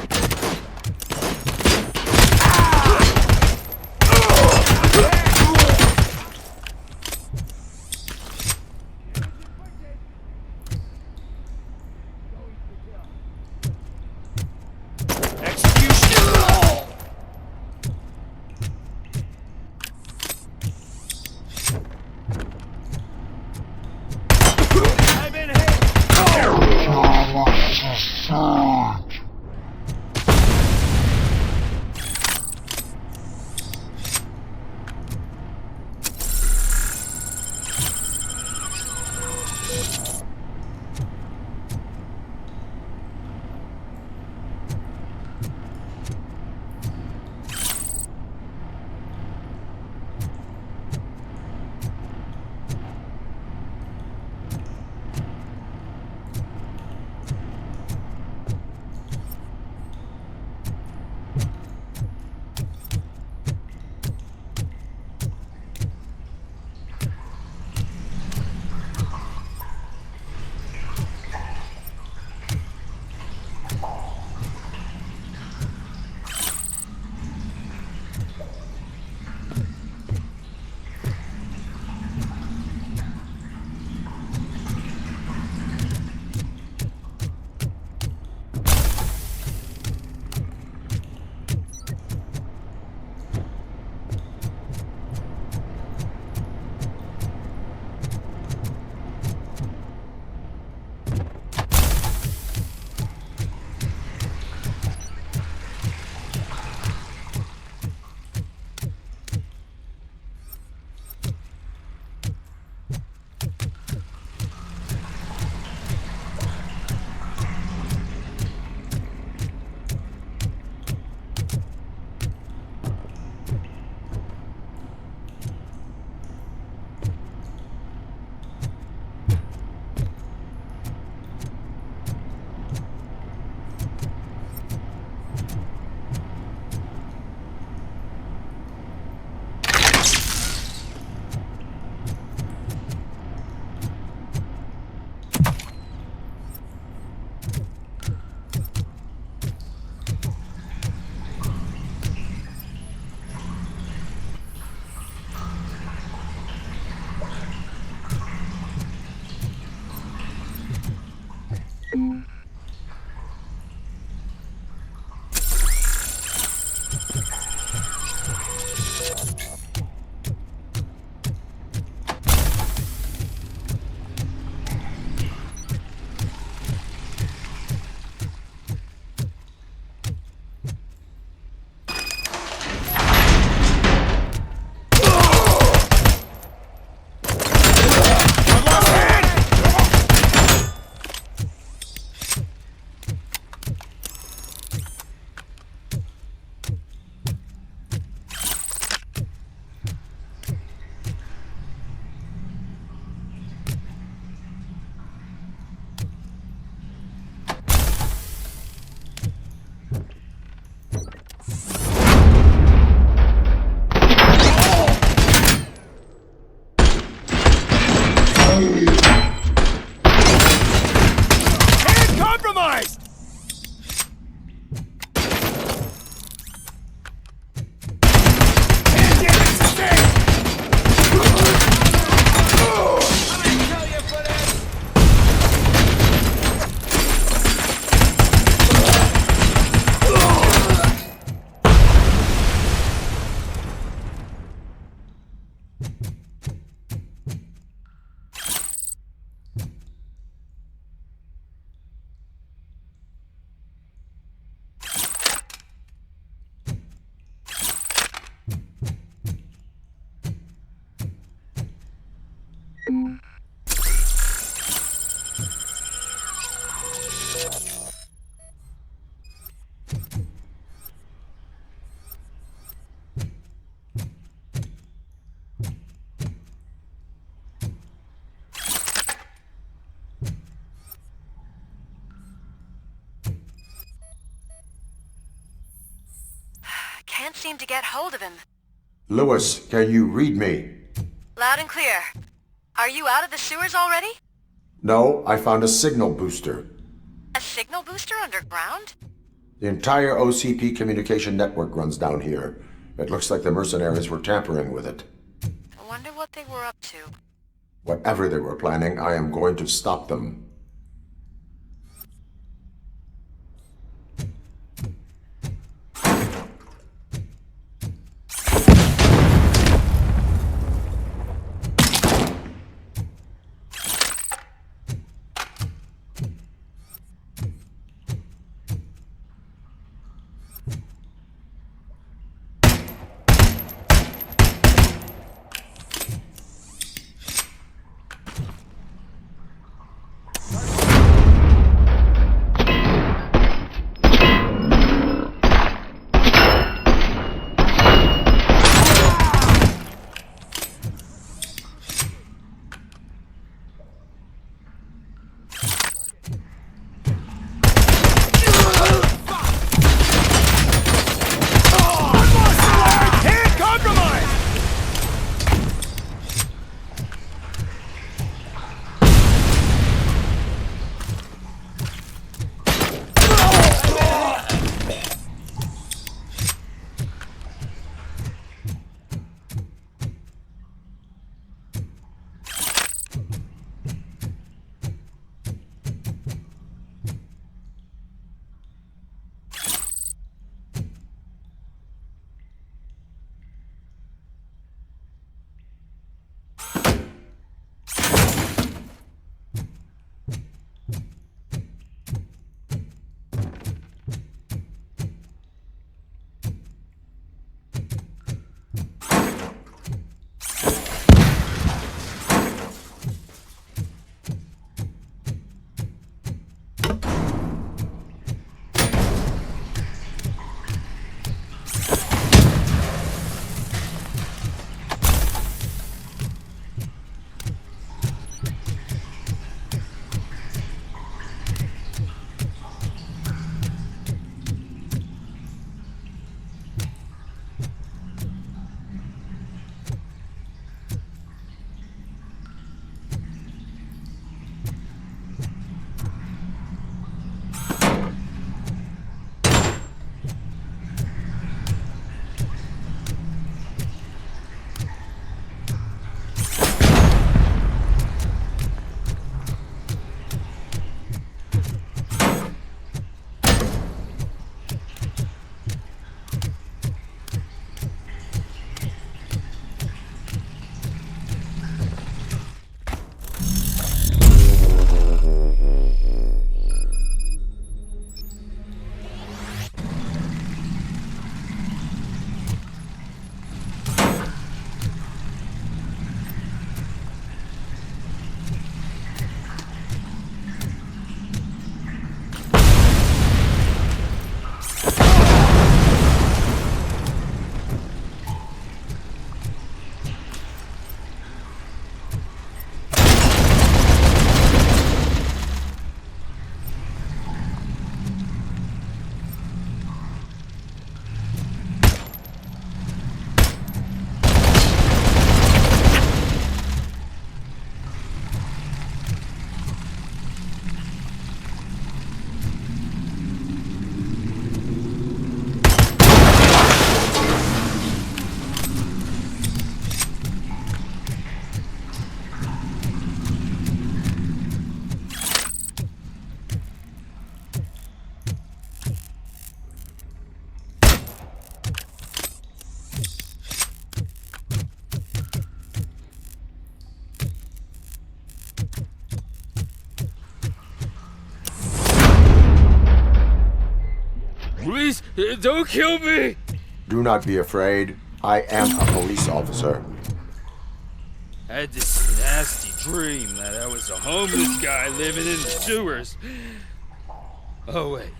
Can't seem to get hold of him. Lewis, can you read me? Loud and clear. Are you out of the sewers already? No, I found a signal booster. A signal booster underground? The entire OCP communication network runs down here. It looks like the mercenaries were tampering with it. I wonder what they were up to. Whatever they were planning, I am going to stop them. Please, don't kill me! Do not be afraid. I am a police officer. I had this nasty dream that I was a homeless guy living in the sewers. Oh, wait.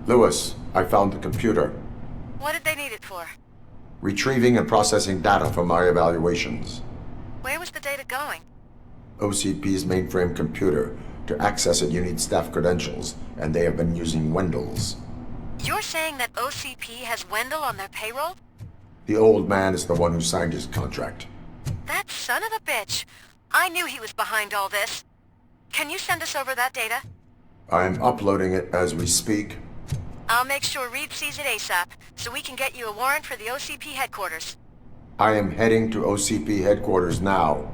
Lewis, I found the computer. What did they need it for? Retrieving and processing data from my evaluations. Where was the data going? OCP's mainframe computer. To access it, you need staff credentials, and they have been using Wendell's. You're saying that OCP has Wendell on their payroll? The old man is the one who signed his contract. That son of a bitch. I knew he was behind all this. Can you send us over that data? I'm uploading it as we speak. I'll make sure Reed sees it ASAP, so we can get you a warrant for the OCP headquarters. I am heading to OCP headquarters now.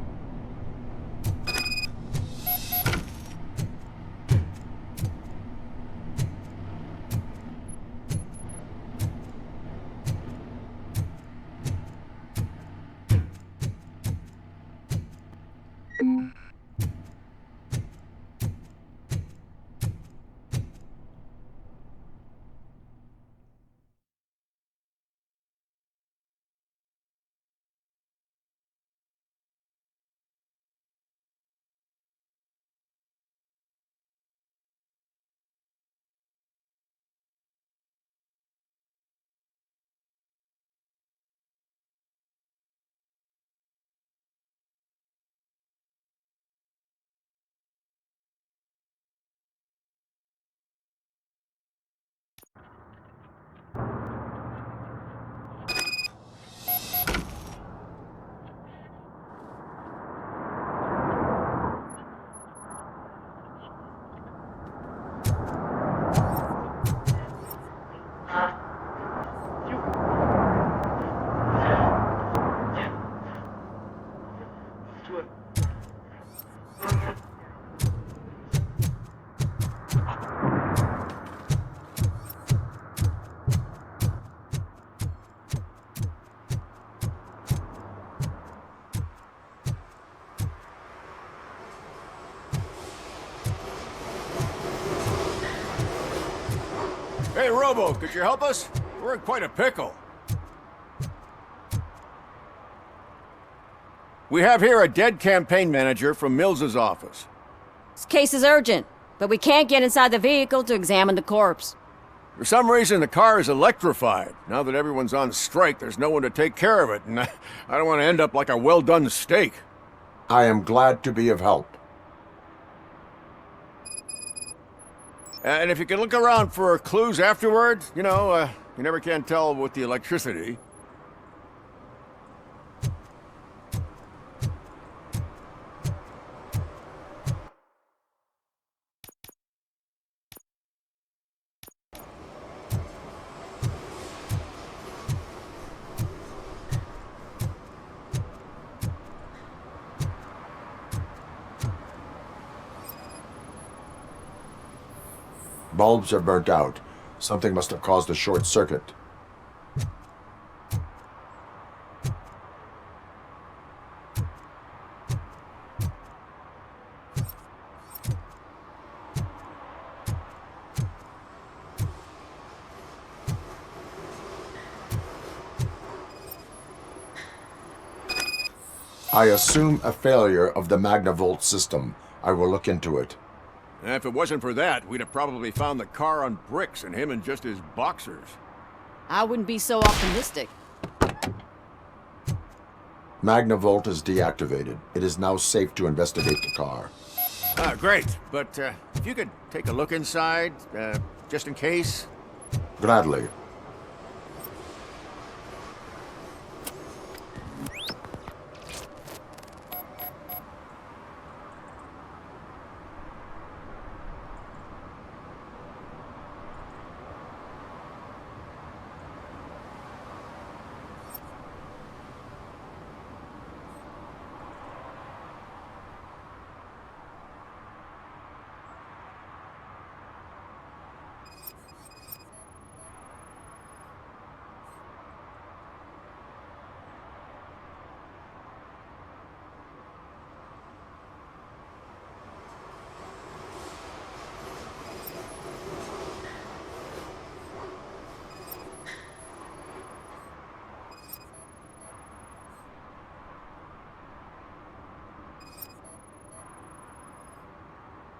Hey, Robo, could you help us? We're in quite a pickle. We have here a dead campaign manager from Mills's office. This case is urgent, but we can't get inside the vehicle to examine the corpse. For some reason, the car is electrified. Now that everyone's on strike, there's no one to take care of it, and I don't want to end up like a well-done steak. I am glad to be of help. And if you can look around for clues afterwards, you know, you never can tell with the electricity. Bulbs are burnt out. Something must have caused a short circuit. I assume a failure of the Magnavolt system. I will look into it. And if it wasn't for that, we'd have probably found the car on bricks and him in just his boxers. I wouldn't be so optimistic. Magnavolt is deactivated. It is now safe to investigate the car. Ah, great. But if you could take a look inside, just in case. Gladly.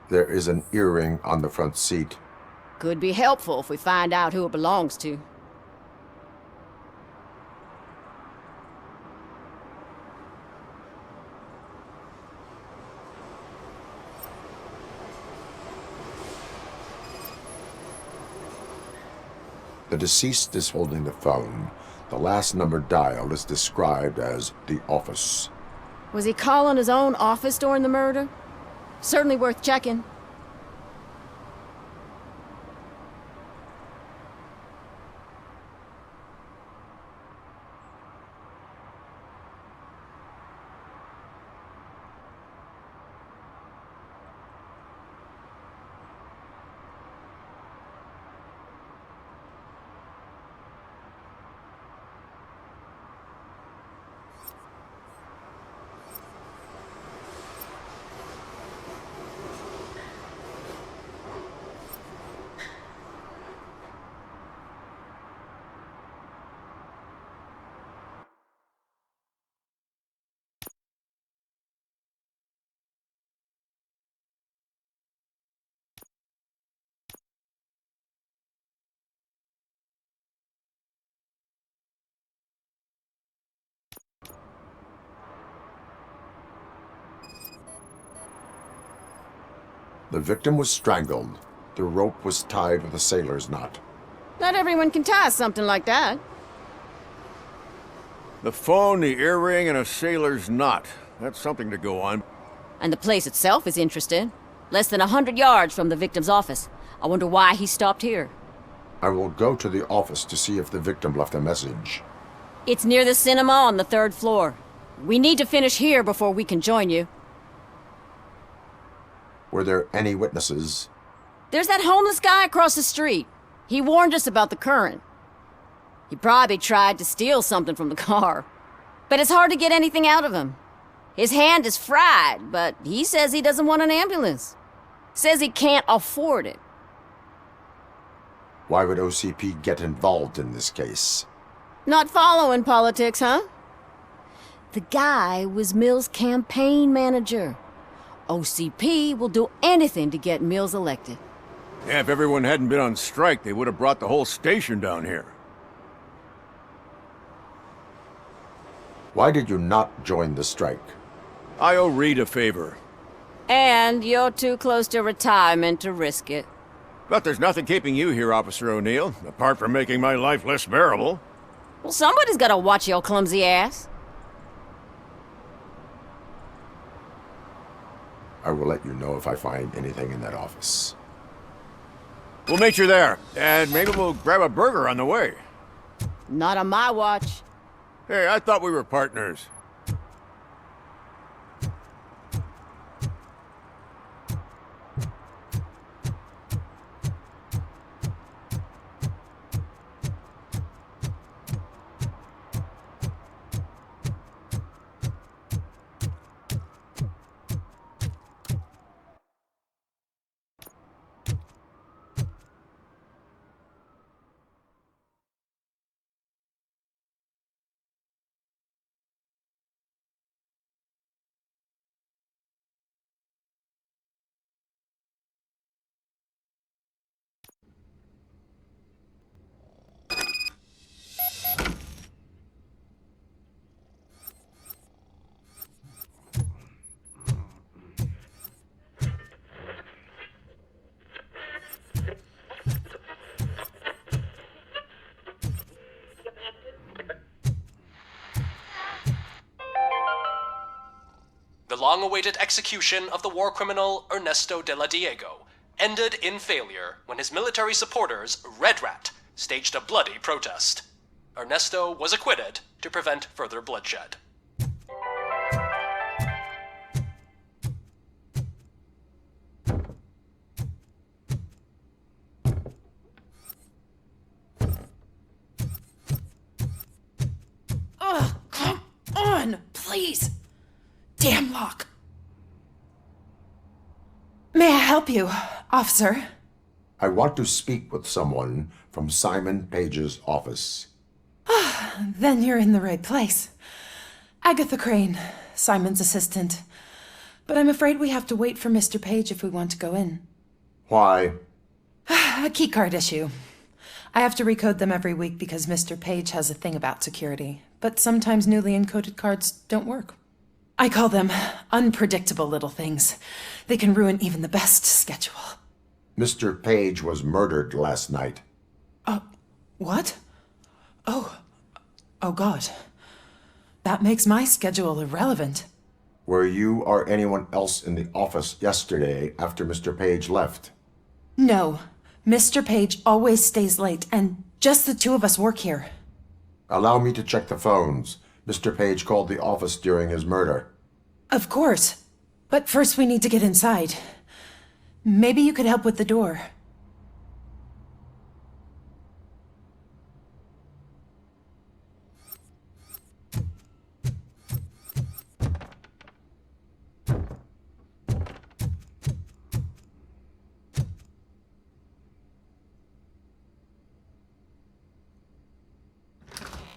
There is an earring on the front seat. Could be helpful if we find out who it belongs to. The deceased is holding the phone. The last number dialed is described as the office. Was he calling his own office during the murder? Certainly worth checking. The victim was strangled. The rope was tied with a sailor's knot. Not everyone can tie something like that. The phone, the earring, and a sailor's knot. That's something to go on. And the place itself is interesting. Less than 100 yards from the victim's office. I wonder why he stopped here. I will go to the office to see if the victim left a message. It's near the cinema on the 3rd floor. We need to finish here before we can join you. Were there any witnesses? There's that homeless guy across the street. He warned us about the current. He probably tried to steal something from the car. But it's hard to get anything out of him. His hand is fried, but he says he doesn't want an ambulance. Says he can't afford it. Why would OCP get involved in this case? Not following politics, huh? The guy was Mills' campaign manager. OCP will do anything to get Mills elected. Yeah, if everyone hadn't been on strike, they would have brought the whole station down here. Why did you not join the strike? I owe Reed a favor. And you're too close to retirement to risk it. But there's nothing keeping you here, Officer O'Neill, apart from making my life less bearable. Well, somebody's gotta watch your clumsy ass. I will let you know if I find anything in that office. We'll meet you there, and maybe we'll grab a burger on the way. Not on my watch. Hey, I thought we were partners. The long-awaited execution of the war criminal Ernesto de la Diego ended in failure when his military supporters, Red Rat, staged a bloody protest. Ernesto was acquitted to prevent further bloodshed. Ugh, come on, please. Damn lock. May I help you, officer? I want to speak with someone from Simon Page's office. Then you're in the right place. Agatha Crane, Simon's assistant. But I'm afraid we have to wait for Mr. Page if we want to go in. Why? A keycard issue. I have to recode them every week because Mr. Page has a thing about security, but sometimes newly encoded cards don't work. I call them unpredictable little things. They can ruin even the best schedule. Mr. Page was murdered last night. What? Oh God. That makes my schedule irrelevant. Were you or anyone else in the office yesterday after Mr. Page left? No. Mr. Page always stays late, and just the two of us work here. Allow me to check the phones. Mr. Page called the office during his murder. Of course. But first we need to get inside. Maybe you could help with the door.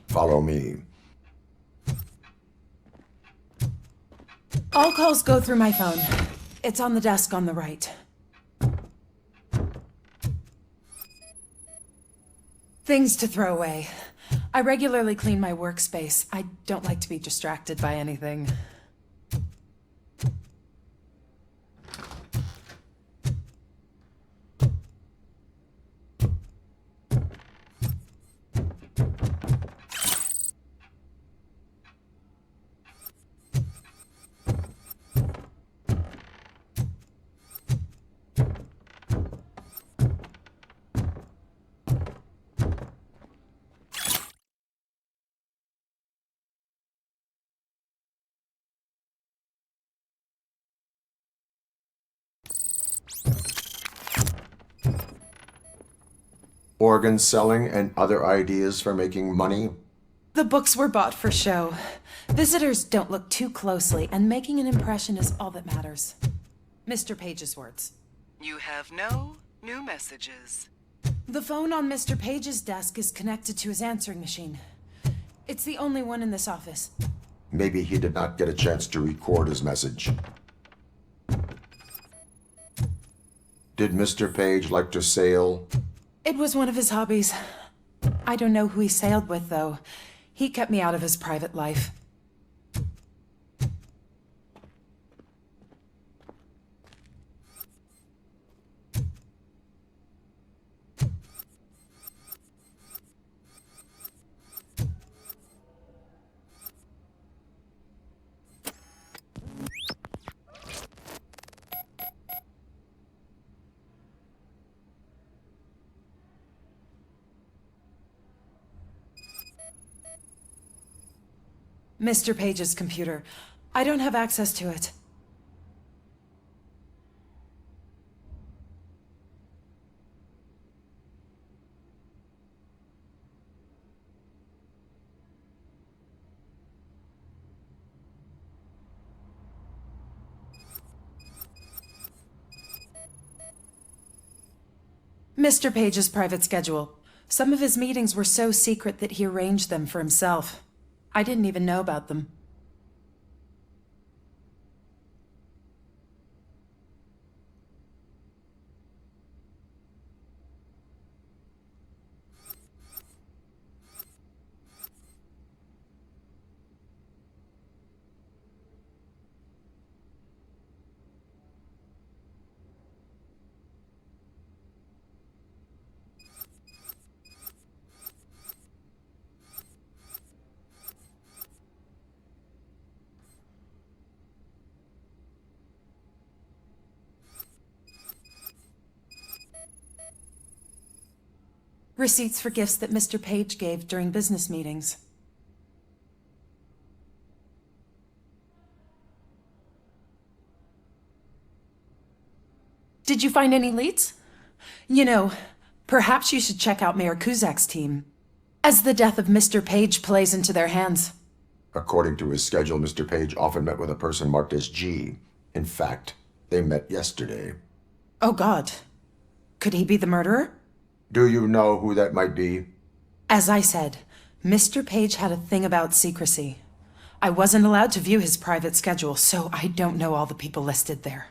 Follow me. All calls go through my phone. It's on the desk on the right. Things to throw away. I regularly clean my workspace. I don't like to be distracted by anything. Organ selling and other ideas for making money? The books were bought for show. Visitors don't look too closely, and making an impression is all that matters. Mr. Page's words. You have no new messages. The phone on Mr. Page's desk is connected to his answering machine. It's the only one in this office. Maybe he did not get a chance to record his message. Did Mr. Page like to sail? It was one of his hobbies. I don't know who he sailed with, though. He kept me out of his private life. Mr. Page's computer. I don't have access to it. Mr. Page's private schedule. Some of his meetings were so secret that he arranged them for himself. I didn't even know about them. Receipts for gifts that Mr. Page gave during business meetings. Did you find any leads? You know, perhaps you should check out Mayor Kuzak's team, as the death of Mr. Page plays into their hands. According to his schedule, Mr. Page often met with a person marked as G. In fact, they met yesterday. Oh God. Could he be the murderer? Do you know who that might be? As I said, Mr. Page had a thing about secrecy. I wasn't allowed to view his private schedule, so I don't know all the people listed there.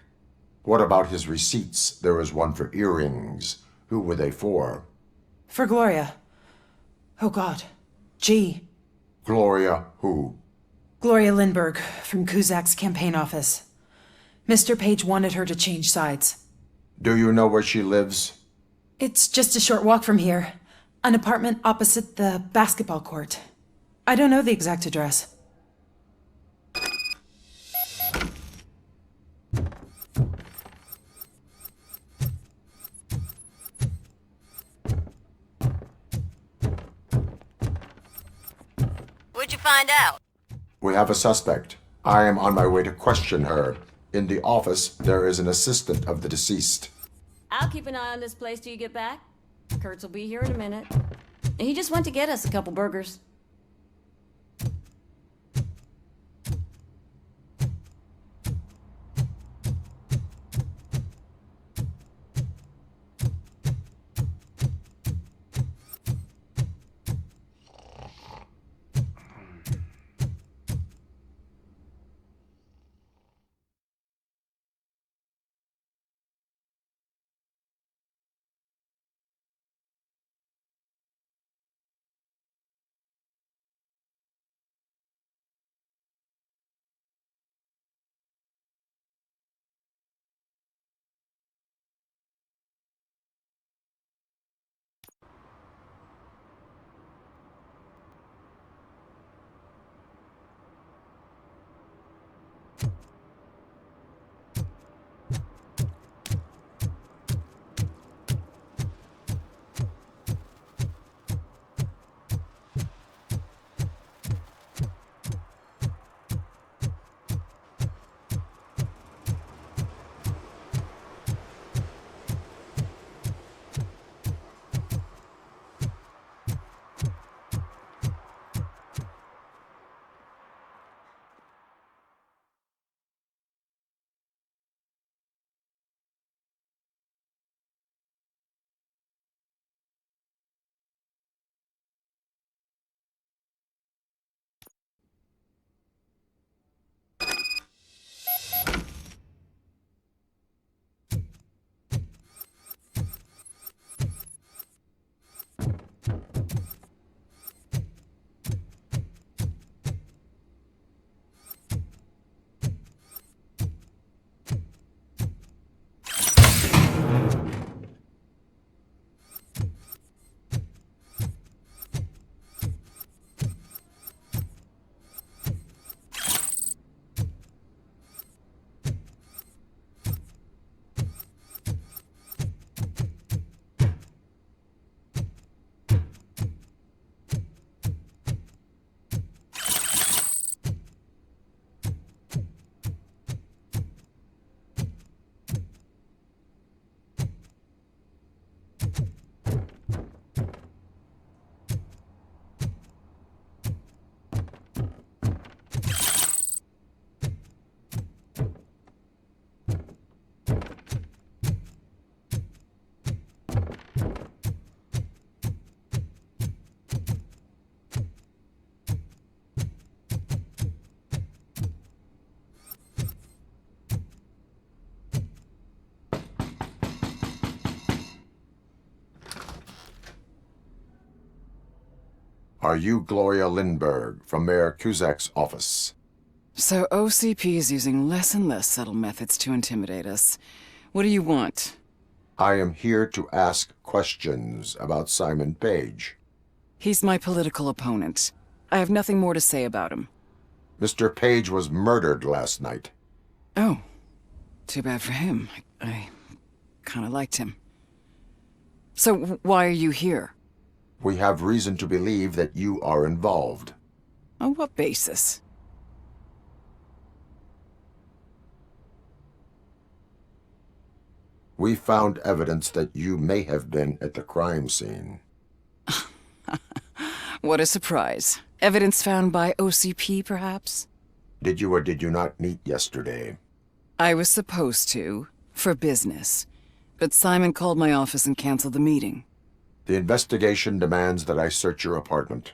What about his receipts? There was one for earrings, Who were they for? For Gloria. Oh God. G. Gloria who? Gloria Lindbergh from Cusack's campaign office. Mr. Page wanted her to change sides. Do you know where she lives? It's just a short walk from here. An apartment opposite the basketball court. I don't know the exact address. What'd you find out? We have a suspect. I am on my way to question her. In the office, there is an assistant of the deceased. I'll keep an eye on this place till you get back. Kurtz will be here in a minute. He just went to get us a couple burgers. Are you Gloria Lindbergh from Mayor Cusack's office? So OCP is using less and less subtle methods to intimidate us. What do you want? I am here to ask questions about Simon Page. He's my political opponent. I have nothing more to say about him. Mr. Page was murdered last night. Oh, too bad for him. I kind of liked him. So why are you here? We have reason to believe that you are involved. On what basis? We found evidence that you may have been at the crime scene. What a surprise. Evidence found by OCP, perhaps? Did you or did you not meet yesterday? I was supposed to, for business. But Simon called my office and canceled the meeting. The investigation demands that I search your apartment.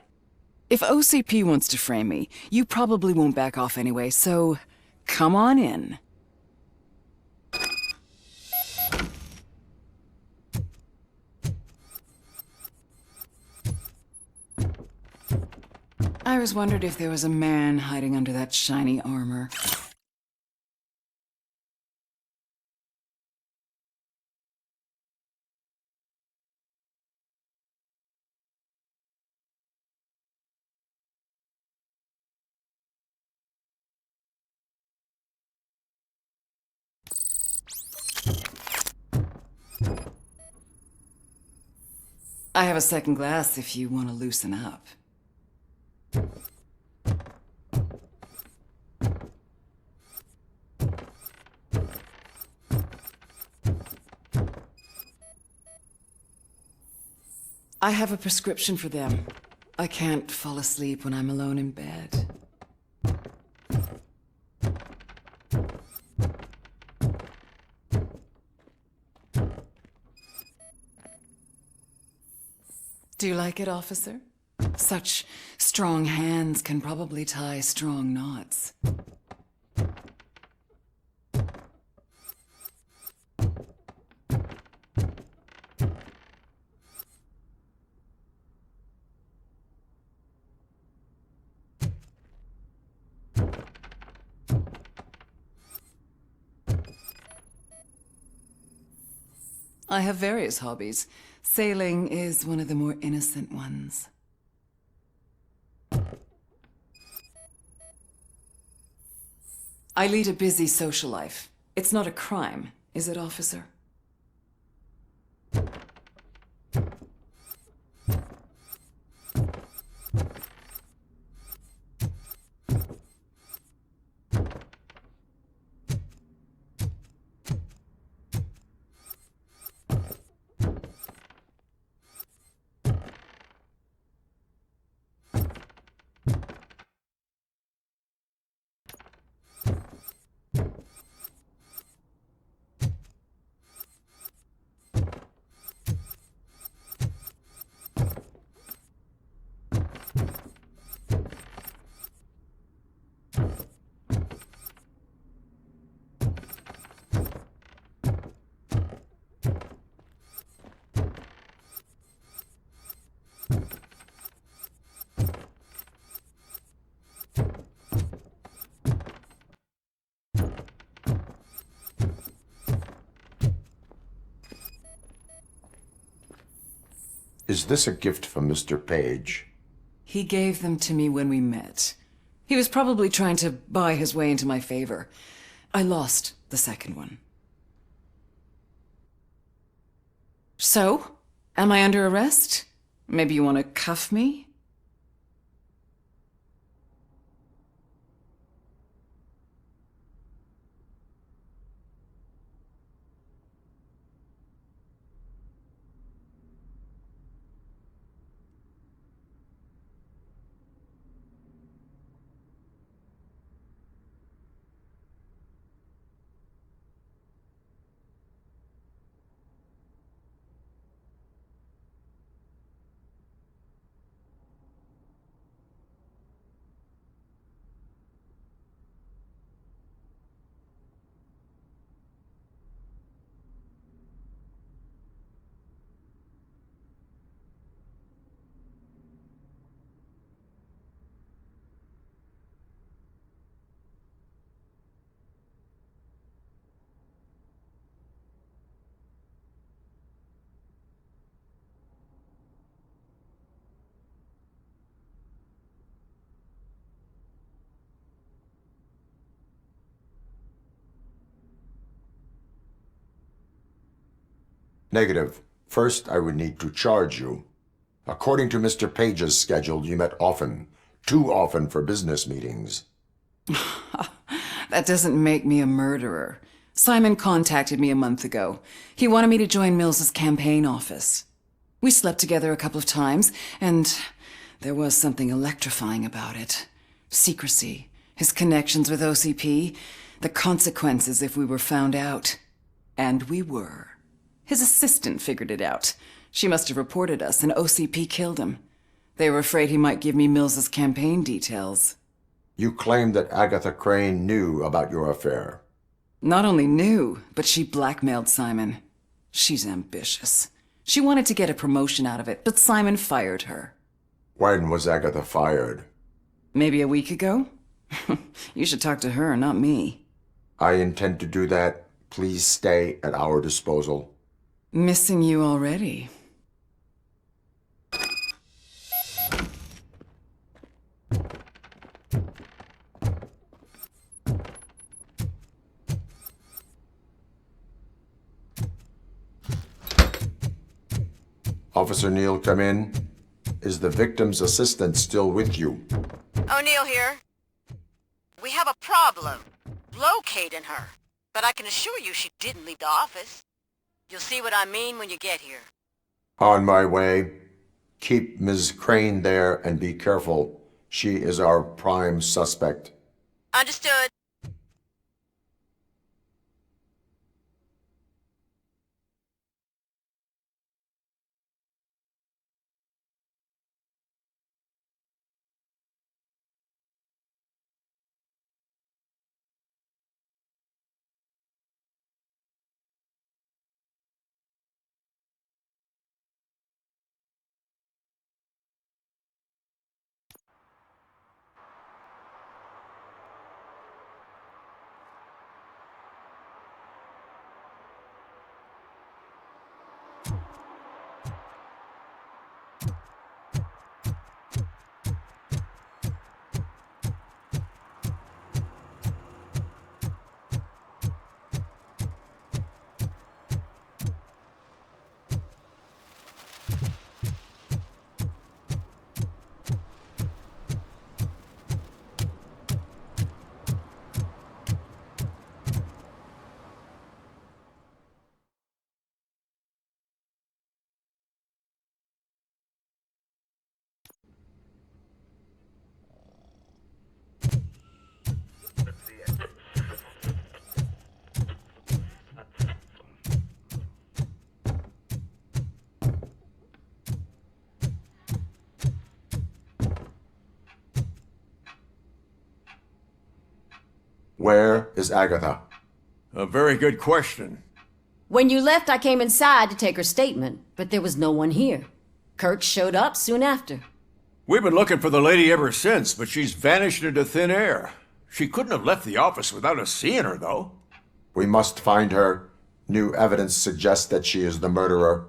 If OCP wants to frame me, you probably won't back off anyway, so come on in. I was wondering if there was a man hiding under that shiny armor. I have a second glass if you want to loosen up. I have a prescription for them. I can't fall asleep when I'm alone in bed. Do you like it, officer? Such strong hands can probably tie strong knots. I have various hobbies. Sailing is one of the more innocent ones. I lead a busy social life. It's not a crime, is it, officer? Is this a gift from Mr. Page? He gave them to me when we met. He was probably trying to buy his way into my favor. I lost the second one. So, am I under arrest? Maybe you want to cuff me? Negative. First, I would need to charge you. According to Mr. Page's schedule, you met often. Too often for business meetings. That doesn't make me a murderer. Simon contacted me a month ago. He wanted me to join Mills's campaign office. We slept together a couple of times, and there was something electrifying about it. Secrecy, his connections with OCP, the consequences if we were found out. And we were. His assistant figured it out. She must have reported us, and OCP killed him. They were afraid he might give me Mills's campaign details. You claimed that Agatha Crane knew about your affair. Not only knew, but she blackmailed Simon. She's ambitious. She wanted to get a promotion out of it, but Simon fired her. When was Agatha fired? Maybe a week ago? You should talk to her, not me. I intend to do that. Please stay at our disposal. Missing you already. Officer Neal, come in. Is the victim's assistant still with you? O'Neill here. We have a problem locating her, but I can assure you she didn't leave the office. You'll see what I mean when you get here. On my way. Keep Ms. Crane there and be careful. She is our prime suspect. Understood. Where is Agatha? A very good question. When you left, I came inside to take her statement, but there was no one here. Kirk showed up soon after. We've been looking for the lady ever since, but she's vanished into thin air. She couldn't have left the office without us seeing her, though. We must find her. New evidence suggests that she is the murderer.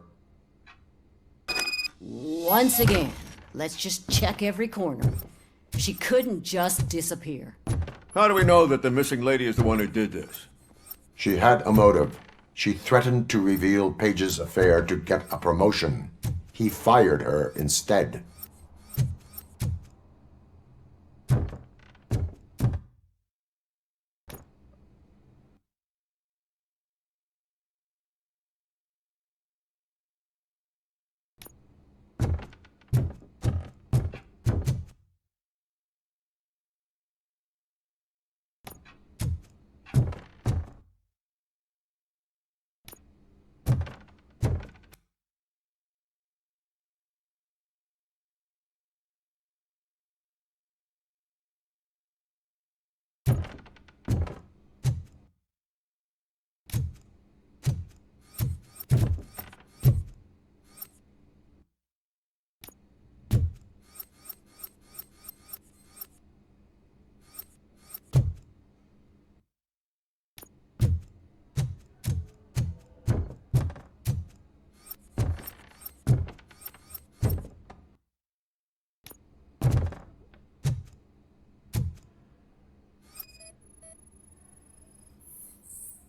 Once again, let's just check every corner. She couldn't just disappear. How do we know that the missing lady is the one who did this? She had a motive. She threatened to reveal Page's affair to get a promotion. He fired her instead.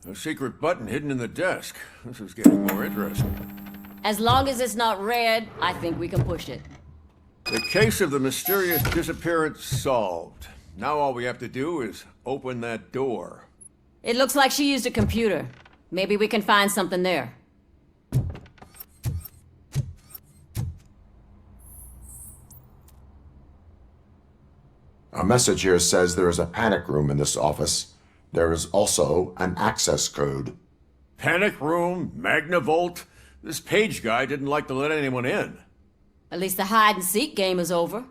A secret button hidden in the desk. This is getting more interesting. As long as it's not red, I think we can push it. The case of the mysterious disappearance solved. Now all we have to do is open that door. It looks like she used a computer. Maybe we can find something there. A message here says there is a panic room in this office. There is also an access code. Panic room, Magnavolt. This Page guy didn't like to let anyone in. At least the hide-and-seek game is over.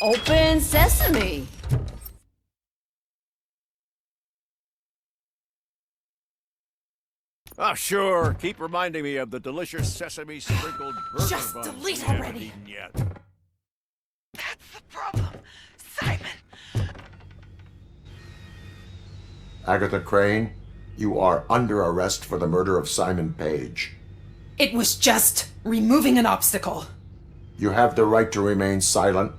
Open sesame! Oh, sure. Keep reminding me of the delicious sesame sprinkled burger Just buns delete we haven't already. eaten yet. That's the problem. Simon! Agatha Crane, you are under arrest for the murder of Simon Page. It was just removing an obstacle. You have the right to remain silent.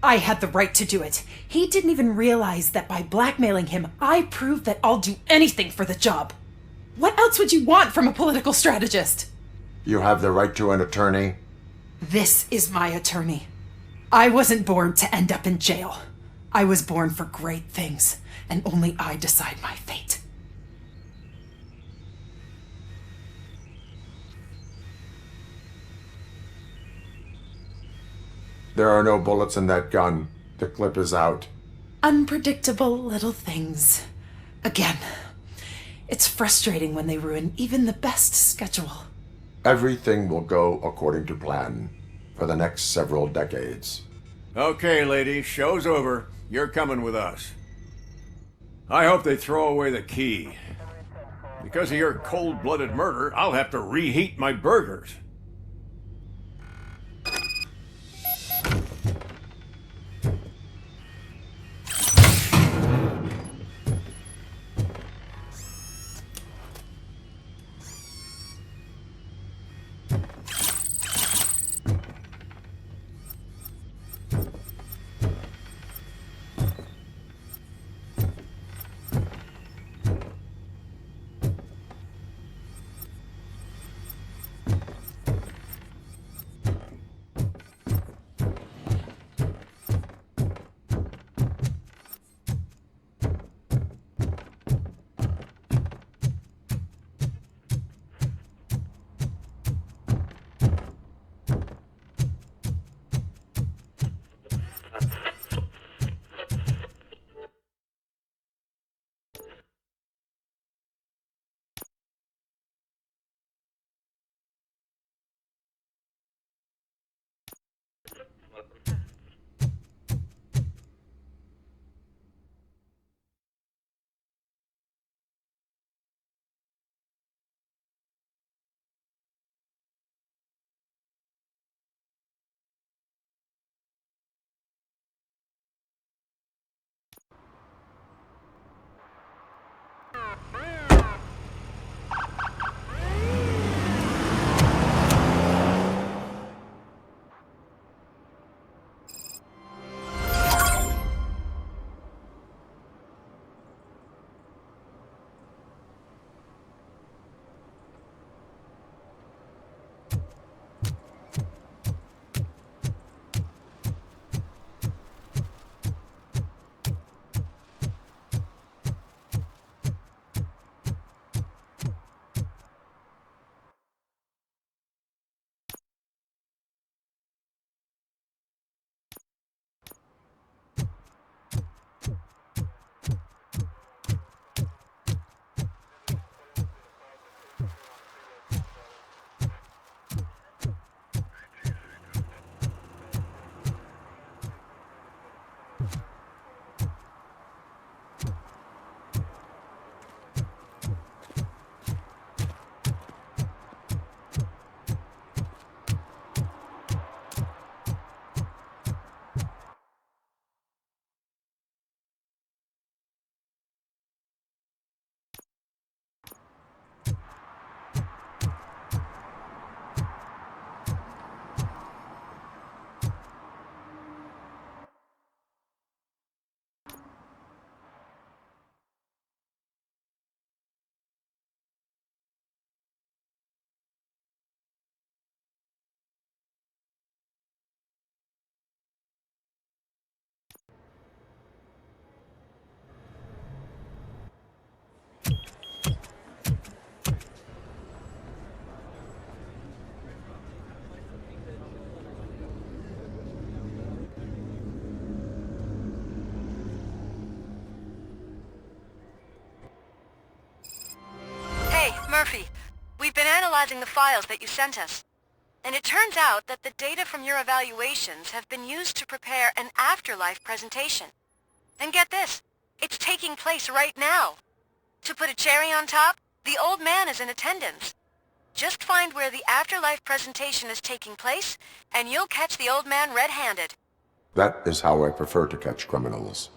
I had the right to do it. He didn't even realize that by blackmailing him, I proved that I'll do anything for the job. What else would you want from a political strategist? You have the right to an attorney. This is my attorney. I wasn't born to end up in jail. I was born for great things, and only I decide my fate. There are no bullets in that gun. The clip is out. Unpredictable little things. Again, it's frustrating when they ruin even the best schedule. Everything will go according to plan for the next several decades. Okay, lady, show's over. You're coming with us. I hope they throw away the key. Because of your cold-blooded murder, I'll have to reheat my burgers. Murphy, we've been analyzing the files that you sent us. And it turns out that the data from your evaluations have been used to prepare an afterlife presentation. And get this, it's taking place right now. To put a cherry on top, The old man is in attendance. Just find where the afterlife presentation is taking place, and you'll catch the old man red-handed. That is how I prefer to catch criminals.